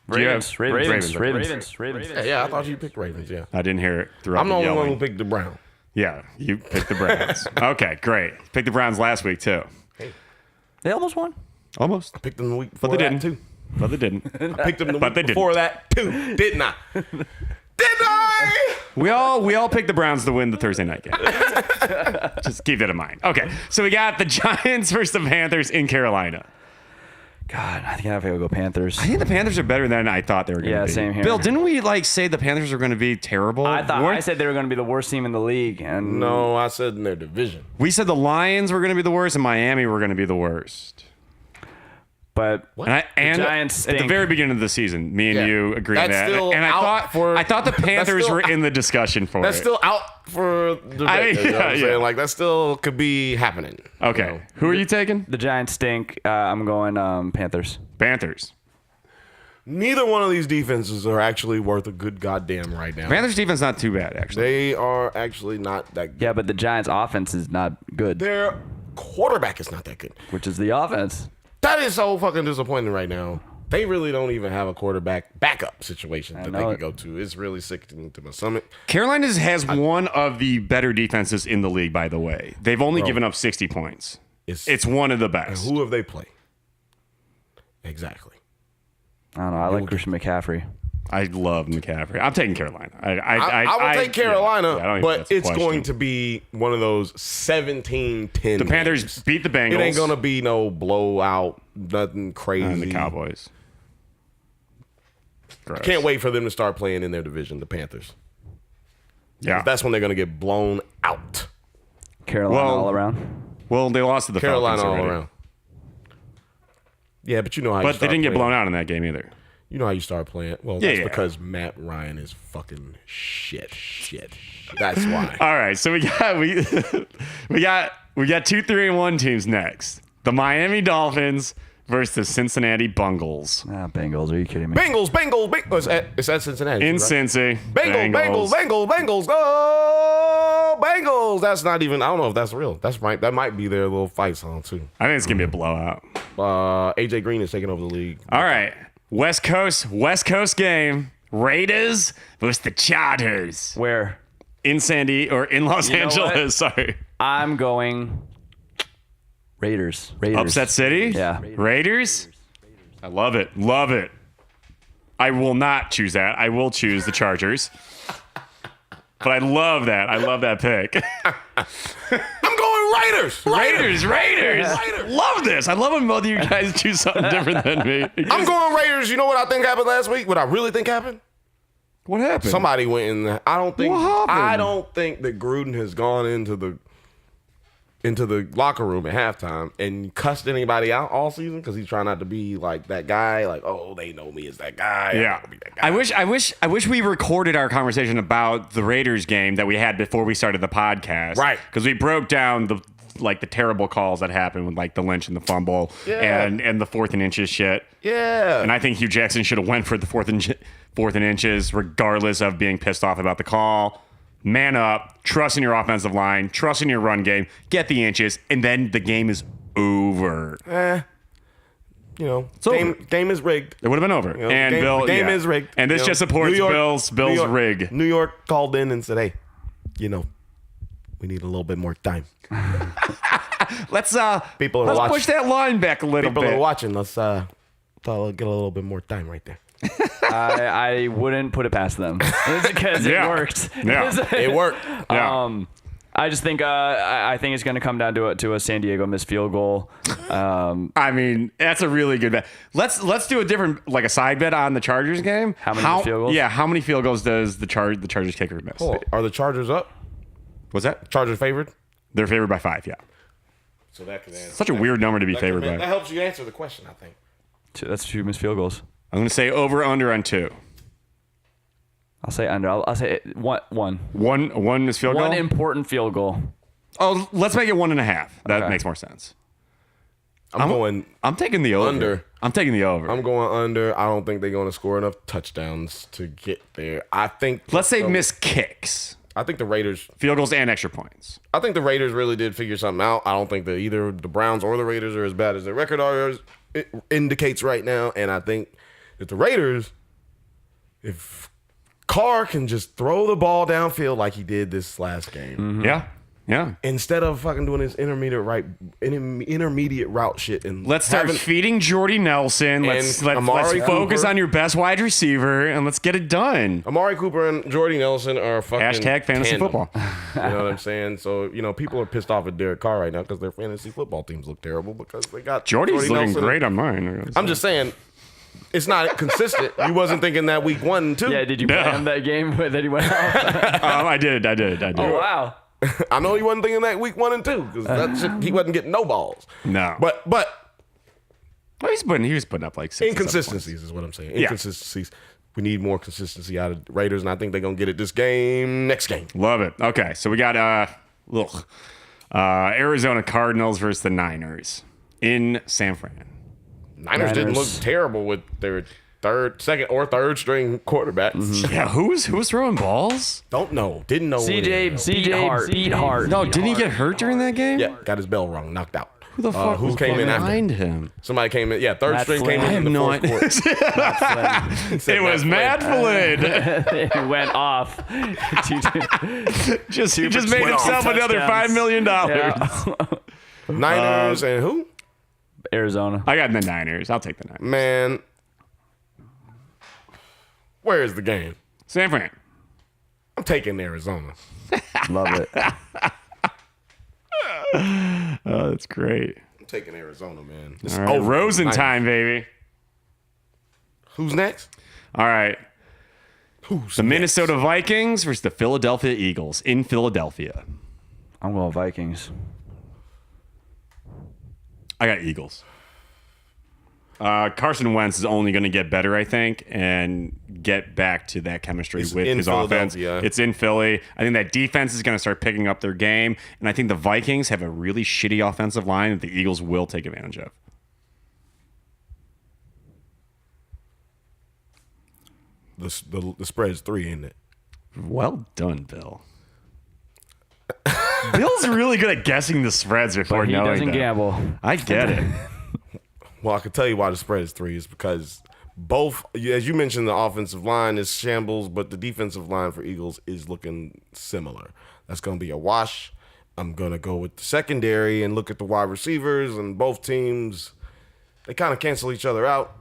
Ravens. Yeah, I thought you picked Ravens. Yeah, I didn't hear it throughout. I'm the only yelling. one who picked the Browns. Yeah, you picked the Browns. Okay, great. Picked the Browns last week too. They almost won. Almost. I picked them the week before But they that didn't. too. But they didn't. I picked them the But week they before that too. Didn't I? Didn't I? We all picked the Browns to win the Thursday night game. Just keep that in mind. Okay, so we got the Giants versus the Panthers in Carolina. God, I think I have to go Panthers. I think the Panthers are better than I thought they were going to be. Yeah, same here. Bill, didn't we say the Panthers are going to be terrible? I said they were going to be the worst team in the league, and No, I said in their division. We said the Lions were going to be the worst and Miami were going to be the worst. But And Giants at the stink. very beginning of the season, me and you agreed on That's that. still And I thought the Panthers were in the discussion for That's it. still out for debate. I mean, you know what I'm yeah. saying? Like that still could be happening. Okay, You know? who are you taking? the Giants stink. I'm going Panthers. Panthers. Neither one of these defenses are actually worth a good goddamn right now. Panthers defense not too bad actually. They are actually not that good. Yeah, but the Giants offense is not good, Their quarterback is not that good. which is the offense. That is so fucking disappointing right now. They really don't even have a quarterback backup situation that they know can it. go to. It's really sickening to my stomach. Carolina has one of the better defenses in the league, by the way. They've only given up 60 points. It's one of the best. Who have they played? Exactly. I don't know. I like Christian McCaffrey. I love McCaffrey. I'm taking Carolina. I will take Carolina, I don't think but that's a it's question. going to be one of those 17-10 The Panthers games. beat the Bengals. It ain't going to be no blowout, nothing crazy. and the Cowboys. Gross. Can't wait for them to start playing in their division, the Panthers. Yeah. That's when they're going to get blown out. Carolina Well, all around. Well, they lost to the Carolina Falcons all already. around. Yeah, but you know how you But they start didn't get playing. blown out in that game either. You know how you start playing. Well, Yeah, that's yeah. because Matt Ryan is fucking shit. That's why. All right, so we got 2 3-1 teams next. The Miami Dolphins versus the Cincinnati Bengals. Bengals. Are you kidding me? Bengals. It's at Cincinnati. In right? Cincy. Bengals. Go Bengals. That's not even. I don't know if that's real. That's right. That might be their little fight song too. I think it's gonna be a blowout. AJ Green is taking over the league. All right, West Coast game. Raiders versus the Chargers Where? in Los You know Angeles. Sorry, I'm going Raiders. Upset City. Yeah. Raiders. I love it. Love it. I will not choose that. I will choose the Chargers. But I love that. I love that pick. I'm going Raiders. Raiders. Love this. I love when both of you guys choose something different than me. I'm going Raiders. You know what I think happened last week? What I really think happened? What happened? Somebody went in. What happened? I don't think that Gruden has gone into the locker room at halftime and cussed anybody out all season because he's trying not to be like that guy. Like, oh, they know me as that guy. I'm Yeah. not gonna be that guy. I wish we recorded our conversation about the Raiders game that we had before we started the podcast. Right. Because we broke down like the terrible calls that happen with like the Lynch and the fumble and the 4th and inches shit. Yeah. And I think Hugh Jackson should have went for the 4th and inches, regardless of being pissed off about the call. Man up, trust in your offensive line, trust in your run game, get the inches, and then the game is over. You know, over. game is rigged. It would have been over. You know, And the game is rigged. And this You know, just supports New York- Bill's rig. New York called in and said, "Hey, you know, we need a little bit more time. Let's People are let's watching. push that line back a little People bit. are watching. Let's get a little bit more time right there." I wouldn't put it past them because it Yeah. worked. Yeah. It worked. Yeah. I just think I think it's going to come down to a San Diego missed field goal. I mean, that's a really good bet. Let's do a different, like a side bet on the Chargers game. How many missed field goals? Yeah, how many field goals does the Chargers kicker miss? Oh, are the Chargers up? What's that? Chargers favored? They're favored by 5. Yeah, So that could answer. such a weird number to be favored That by. helps you answer the question, I think. That's 2 missed field goals. I'm gonna say over under on 2. I'll say under. I'll say one. One missed field goal. One important field goal. Oh, let's make it 1.5. That Okay. makes more sense. I'm going I'm taking the over. Under. I'm taking the over. I'm going under. I don't think they're going to score enough touchdowns to get there. I think. Let's say miss kicks, I think the Raiders. field goals, and extra points. I think the Raiders really did figure something out. I don't think that either the Browns or the Raiders are as bad as their record indicates right now. And I think that the Raiders, if Carr can just throw the ball downfield like he did this last game, Yeah. instead of fucking doing his intermediate route shit, and Let's start feeding Jordy Nelson. Let's Amari focus Cooper. on your best wide receiver and let's get it done. Amari Cooper and Jordy Nelson are fucking Hashtag fantasy tandem. football. You know what I'm saying? So, you know, people are pissed off at Derek Carr right now because their fantasy football teams look terrible because they got Jordy's Jordy looking Nelson. great on mine. I'm just saying, it's not consistent. You wasn't thinking that week 1 and 2. Yeah, did you plan that game that he went off? I did. Oh wow. I know he wasn't thinking that week 1 and 2 because that shit, he wasn't getting no balls. No. But Well, he was putting up like 6 inconsistencies is what I'm saying. Yeah. Inconsistencies. We need more consistency out of the Raiders, and I think they're gonna get it this game, next game. Love it. Okay, so we got Arizona Cardinals versus the Niners in San Fran. Niners didn't look terrible with their second or third string quarterbacks. Mm-hmm. Yeah, who was throwing balls? Don't know. Didn't know. CJ beat Hart. No, didn't he get hurt during that game? Yeah, got his bell rung, knocked out. Who the fuck who was came in after? behind him? Somebody came in. Yeah, third Matt string Flynn. came I in the have fourth no quarter. It was Matt Flynn. He went off. He just made 12 himself another touchdowns. $5 million. Yeah. Niners and who? Arizona. I got the Niners. I'll take the Niners. Man, where is the game? San Fran. I'm taking Arizona. Love it. Oh, that's great. I'm taking Arizona, man. All right, Rosen time, baby. Who's next? All right. The Minnesota Vikings versus the Philadelphia Eagles in Philadelphia. I'm going Vikings. I got Eagles. Carson Wentz is only going to get better, I think, and get back to that chemistry It's with in his offense. Philadelphia. It's in Philly. I think that defense is going to start picking up their game, and I think the Vikings have a really shitty offensive line that the Eagles will take advantage of. The spread's 3, isn't it? Well done, Bill. Bill's really good at guessing the spreads before But he knowing doesn't them. gamble. I get it. Well, I can tell you why the spread is 3 is because both, as you mentioned, the offensive line is shambles, but the defensive line for Eagles is looking similar. That's going to be a wash. I'm going to go with the secondary and look at the wide receivers, and both teams, they kind of cancel each other out.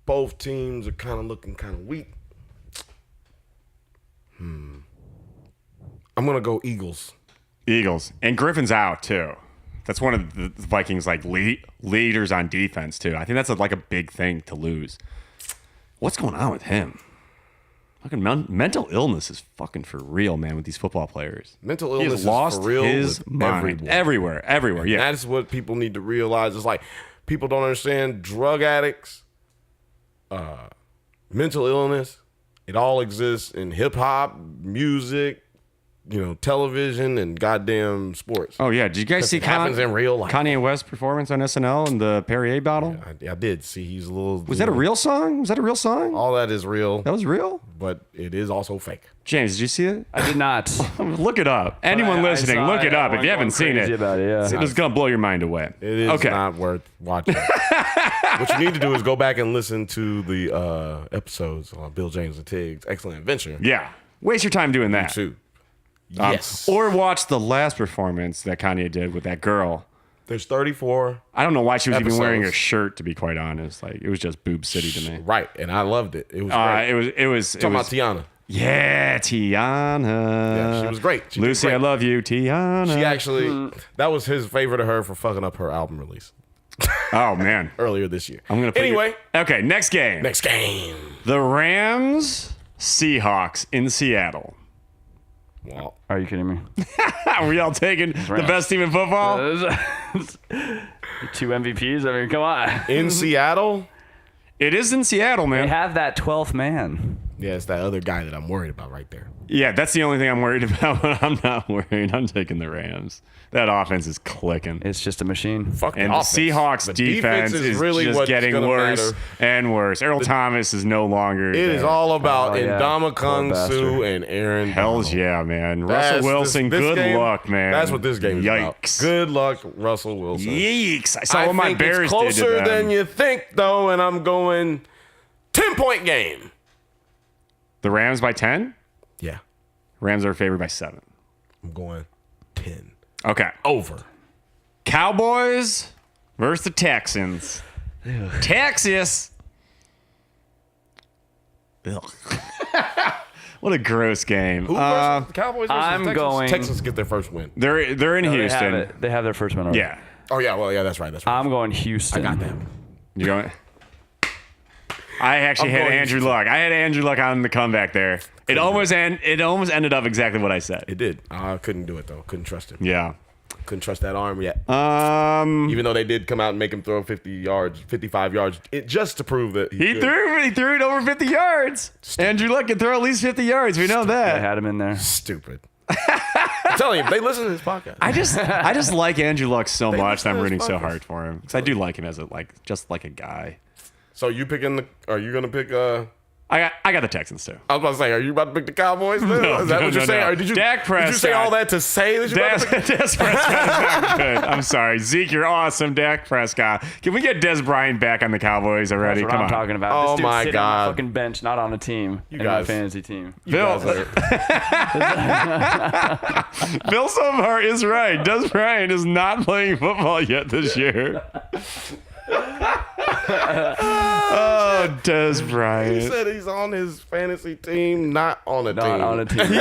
Both teams are kind of looking kind of weak. I'm going to go Eagles. Eagles. And Griffin's out, too. That's one of the Vikings' like leaders on defense, too. I think that's like a big thing to lose. What's going on with him? Fucking mental illness is fucking for real, man, with these football players. Mental He illness has lost is for real his with mind. everyone. Everywhere, yeah. That's what people need to realize. It's like people don't understand drug addicts, mental illness. It all exists in hip hop, music, television and goddamn sports. Oh yeah, did you guys see It happens in real life. Kanye West's performance on SNL in the Perrier bottle? I did see he's a little. Was that a real song? Was that a real song? All that is real, That was real? but it is also fake. James, did you see it? I did not. Look it up. Anyone I listening, saw look it up. I If you haven't went seen crazy it, about it, yeah. it's going to blow your mind away. It is okay. not worth watching. What you need to do is go back and listen to the episodes on Bill James and Tig's Excellent Adventure. Yeah. Waste your time doing that. Too. Yes. Or watch the last performance that Kanye did with that girl. There's 34. I don't know why she was even wearing a Episodes. shirt, to be quite honest. Like, it was just boob city to me. Right, and I loved it. It was great. It was Talking about Tiana. Yeah, Tiana. Yeah, she was great. She did Lucy, great. I love you, Tiana. She actually, that was his favor to her for fucking up her album release Oh man. earlier this year. I'm gonna put Anyway, Okay, next game. next game. The Rams Seahawks in Seattle. Well, Are you kidding me? Are we all taking the Rams. best team in football? 2 MVPs. I mean, come on. in Seattle, It is in Seattle, They man. have that 12th man. yeah, it's that other guy that I'm worried about right there. Yeah, that's the only thing I'm worried about, but I'm not worried. I'm taking the Rams. That offense is clicking. It's just a machine. Fuck And the the offense. Seahawks The defense is really just what's getting gonna worse matter. and worse. Earl Thomas is no longer It is all about Oh, yeah. Ndamukong Poor Suh bastard. and Aaron Hells Donald. yeah, man. That's Russell Wilson, this good game- luck, man. That's what this game is about. Yikes. Good luck, Russell Wilson. Yikes. I saw I what my think Bears it's closer did to them. than you think, though, and I'm going 10-point game. The Rams by 10? Yeah, Rams are favored by 7. I'm going 10. Okay. Over. Cowboys versus the Texans. Texas. Ugh. What a gross game. Who versus the Cowboys versus I'm the Texans? going- Texans get their first win. They're in They have Houston. it. They have their first one already. Yeah. Oh, yeah, well, yeah, that's right. That's right. I'm going Houston. I got that. You going? I actually I'm had going Andrew Houston. Luck. I had Andrew Luck on the comeback there. It almost ended up exactly what I said. It did. I couldn't do it, though. Couldn't trust him. Yeah. Couldn't trust that arm yet. Um, Even though they did come out and make him throw 55 yards, just to prove that he could. threw it over 50 yards. Andrew Luck can throw at least 50 yards. We know They that. had him in there. Stupid. I'm telling you, they listen to this podcast. I just like Andrew Luck so much that I'm listen to rooting this so podcast. hard for him because I do like him as just like a guy. So you picking are you gonna pick I got the Texans too. I was about to say, are you about to pick the Cowboys then? No, Is that no, what you're no, saying? no. Or did you Dak did you say Prescott. all that to say that you're about to pick? Des Prescott is not good. I'm sorry. Zeke, you're awesome. Dak Prescott. Can we get Des Bryant back on the Cowboys already? That's what Come I'm on. talking about. Oh This dude's my sitting on God. my fucking bench, not on a team. In my guys- fantasy team. Bill, You guys are- Bill Silver is right. Des Bryant is not playing football yet this year. Oh, Des he Bryant. said he's on his fantasy team, not on a Not team. on a team.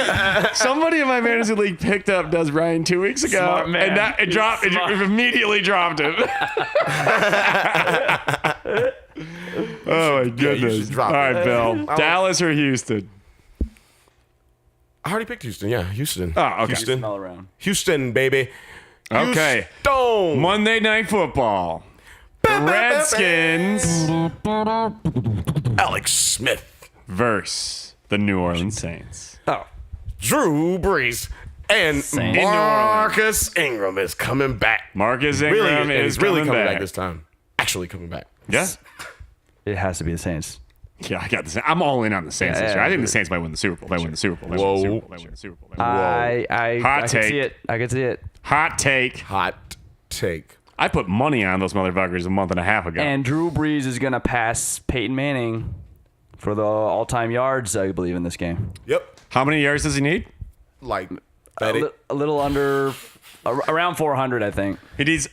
Somebody in my fantasy league picked up Des Bryant 2 weeks ago, Smart man. and that, it dropped. It Smart. immediately dropped him. Oh my goodness! should drop All right, it. Bill. Dallas or Houston? I already picked Houston. Yeah, Houston. Oh, okay. Houston. Smell around. Houston, baby. Okay. Houston. Monday Night Football. The Redskins Alex Smith. versus the New Orleans Saints. Oh. Drew Brees. And Saints. Marcus Ingram is coming back. Marcus Really, Ingram and is he's really coming back. back this time. Actually coming back. Yeah. It has to be the Saints. Yeah, I got this. I'm all in on the Saints this year. I think the Saints might win the Super Bowl. They win the Super Bowl. They win the Super Bowl. They win the Super Bowl. They win the Super Bowl. I Hot can take. see it. I can see it. Hot take. Hot take. I put money on those motherfuckers a month and a half ago. And Drew Brees is gonna pass Peyton Manning for the all-time yards, I believe, in this game. Yep. How many yards does he need? Like A, that. a little under, around 400, I think. He needs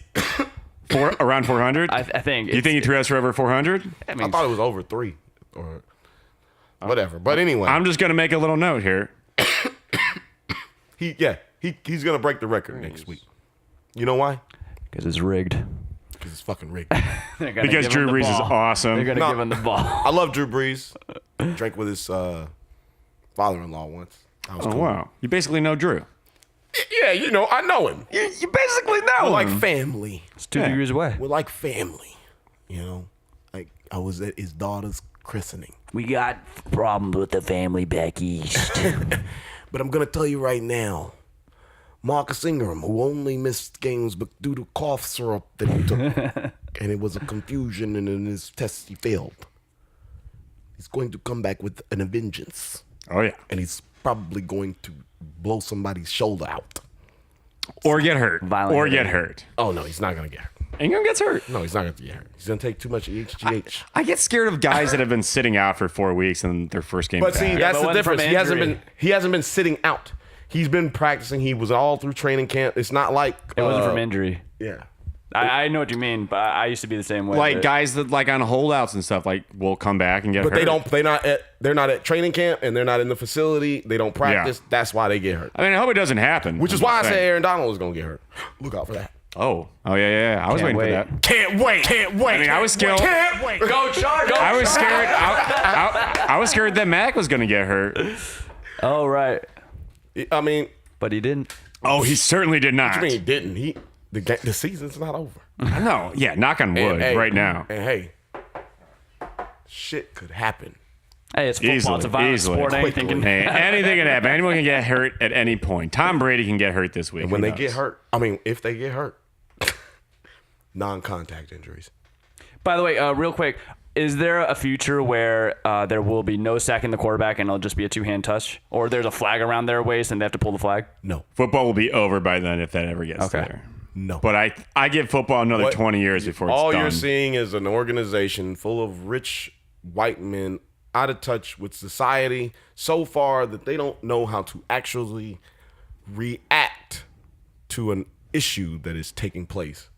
around 400. I think. You think he threw us for over 400? I mean, I thought it was over 3 or whatever. But anyway, I'm just gonna make a little note here. he's gonna break the record next week. You know why? because it's rigged. Because it's fucking rigged. They're gonna Because give him Drew the Brees is ball. awesome. They're gonna No. give him the ball. I love Drew Brees. Drank with his father-in-law once. That was Oh cool. wow! You basically know Drew. Yeah, I know him. You basically know We're like family. It's 2 Yeah. degrees away. We're like family. Like I was at his daughter's christening. We got problems with the family back east. But I'm going to tell you right now, Marcus Ingram, who only missed games but due to cough syrup that he took, and it was a confusion, and in his test he failed. He's going to come back with a vengeance. Oh, yeah. And he's probably going to blow somebody's shoulder out. Or get hurt. Violently. Get hurt. Oh, no, he's not going to get hurt. Ingram gets hurt. No, he's not going to get hurt. He's going to take too much HGH. I get scared of guys that have been sitting out for 4 weeks and their first game But back. see, that's but the wasn't difference. from He hasn't been sitting out. He's been practicing. He was all through training camp. It's not like It wasn't from injury. Yeah. I know what you mean, but I used to be the same way. like but- guys that like on holdouts and stuff like will come back and get But hurt. they're not at training camp and they're not in the facility. They don't practice. Yeah. That's why they get hurt. I mean, I hope it doesn't happen. Which is I'm why I just said saying. Aaron Donald was going to get hurt. Look out for that. Oh, yeah. I was Can't waiting wait. for that. Can't wait. I mean, I was scared. Can't wait. Go Chargers! I was scared. I was scared that Mac was going to get hurt. Oh, right. I mean, But he didn't. Oh, he certainly did not. I mean, he didn't. The season's not over. I know. Yeah, knock on wood right now. And hey, shit could happen. Hey, it's football. It's a violent sport. Anything can Hey, anything can happen. Anyone can get hurt at any point. Tom Brady can get hurt this week. And when Who they get knows? hurt, I mean, if they get hurt, non-contact injuries. By the way, real quick, is there a future where there will be no sacking the quarterback and it'll just be a two-hand touch? Or there's a flag around their waist and they have to pull the flag? No. Football will be over by then if that ever gets Okay. there. No. But I give football another What- 20 years before it's all done. you're seeing is an organization full of rich white men out of touch with society so far that they don't know how to actually react to an issue that is taking place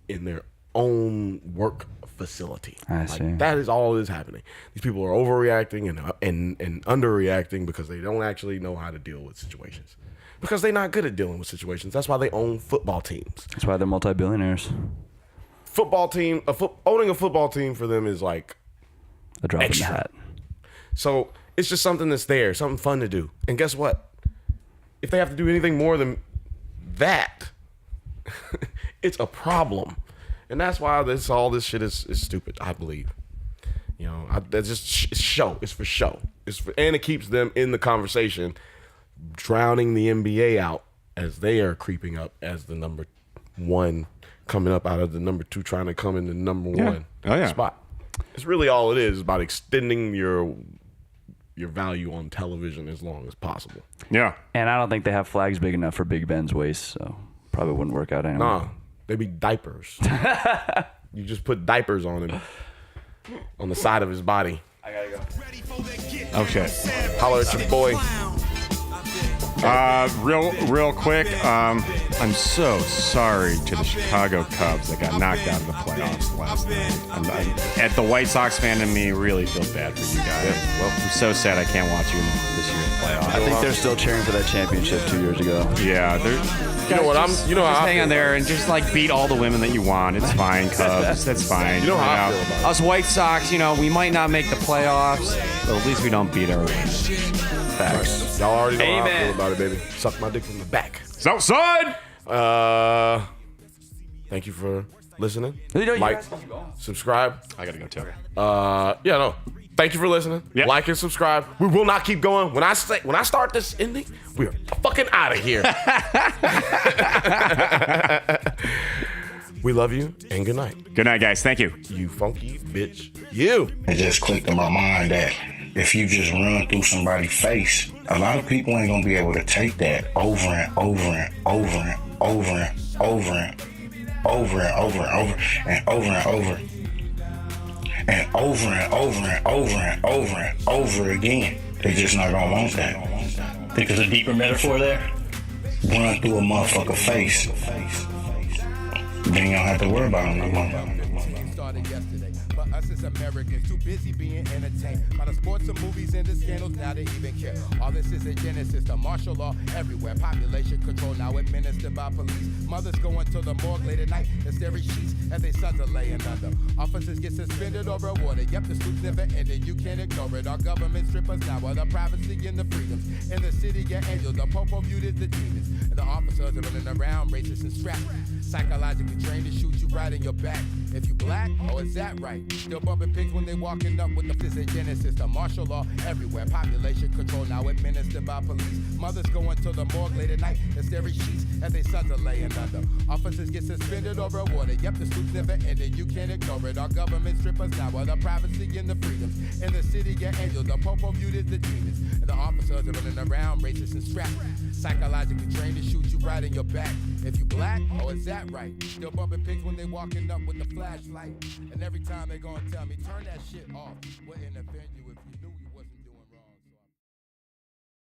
in their own work facility. I see. That is all that is happening. These people are overreacting and underreacting because they don't actually know how to deal with situations. Because they're not good at dealing with situations. That's why they own football teams. That's why they're multi-billionaires. Football team, owning a football team for them is like A drop extra. in the hat. So it's just something that's there, something fun to do. And guess what? If they have to do anything more than that, it's a problem. And that's why all this shit is stupid, I believe. You know, that's just it's show. It's for show. And it keeps them in the conversation, drowning the NBA out as they are creeping up as the number one, coming up out of the number two, trying to come in the number one spot. It's really all it is about extending your value on television as long as possible. Yeah. And I don't think they have flags big enough for Big Ben's waist, so probably wouldn't work out anyway. Nah, they be diapers. You just put diapers on him on the side of his body. I gotta go. Okay. Holler at your boy. Real quick, I'm so sorry to the Chicago Cubs that got knocked out of the playoffs last night. At the White Sox fan in me really feels bad for you guys. Well, I'm so sad I can't watch you in this year's playoffs. I think they're still cheering for that championship 2 years ago. Yeah, they're. You know what I'm? You know how Just I hang feel on there and just like beat all the women that you want. It's fine, Cubs. That's fine. You know how I feel about it. Us White Sox, we might not make the playoffs, but at least we don't beat our women. Facts. Y'all already know how I Amen. feel about it, baby. Suck my dick from the back. Southside. Thank you for listening. You Like, guys keep going. subscribe. I gotta go too. Thank you for listening. Yeah. Like and subscribe. We will not keep going. When I start this ending, we're fucking out of here. We love you and good night. Good night, guys. Thank you. You funky bitch. You. It just clicked in my mind that if you just run through somebody's face, a lot of people ain't gonna be able to take that over and over and over and over and over and over and over and over and over and over and over and over and over and over and over again. They just not gonna want that. Think there's a deeper metaphor there? Run through a motherfucker face. Then you don't have to worry about them no more. Started yesterday, but us as Americans too busy being entertained by the sports and movies and the scandals. Now they even care. All this is a genesis to martial law everywhere. Population control now administered by police. Mothers going to the morgue late at night and staring sheets as their sons are laying under. Officers get suspended or rewarded. Yep, the suits never ended. You can't ignore it. Our government strip us now of the privacy and the freedoms. In the city, get angels. The popo viewed as the demons. And the officers are running around racist and strapped. Psychologically trained to shoot you right in your back. If you black, oh, is that right? Still bumping pigs when they walking up with the Genesis, the martial law everywhere. Population control now administered by police. Mothers going to the morgue late at night and staring sheets as their sons are laying under. Officers get suspended or rewarded. Yep, the suits never ended. You can't ignore it. Our government strip us now of the privacy and the freedoms. In the city, get angels. The popo viewed as the demons. And the officers are running around, racist and strapped. Psychologically trained to shoot you right in your back. If you black, oh, is that right? Still bumping pigs when they walking up with the flashlight. And every time they gonna tell me, turn that shit off. We're in the venue.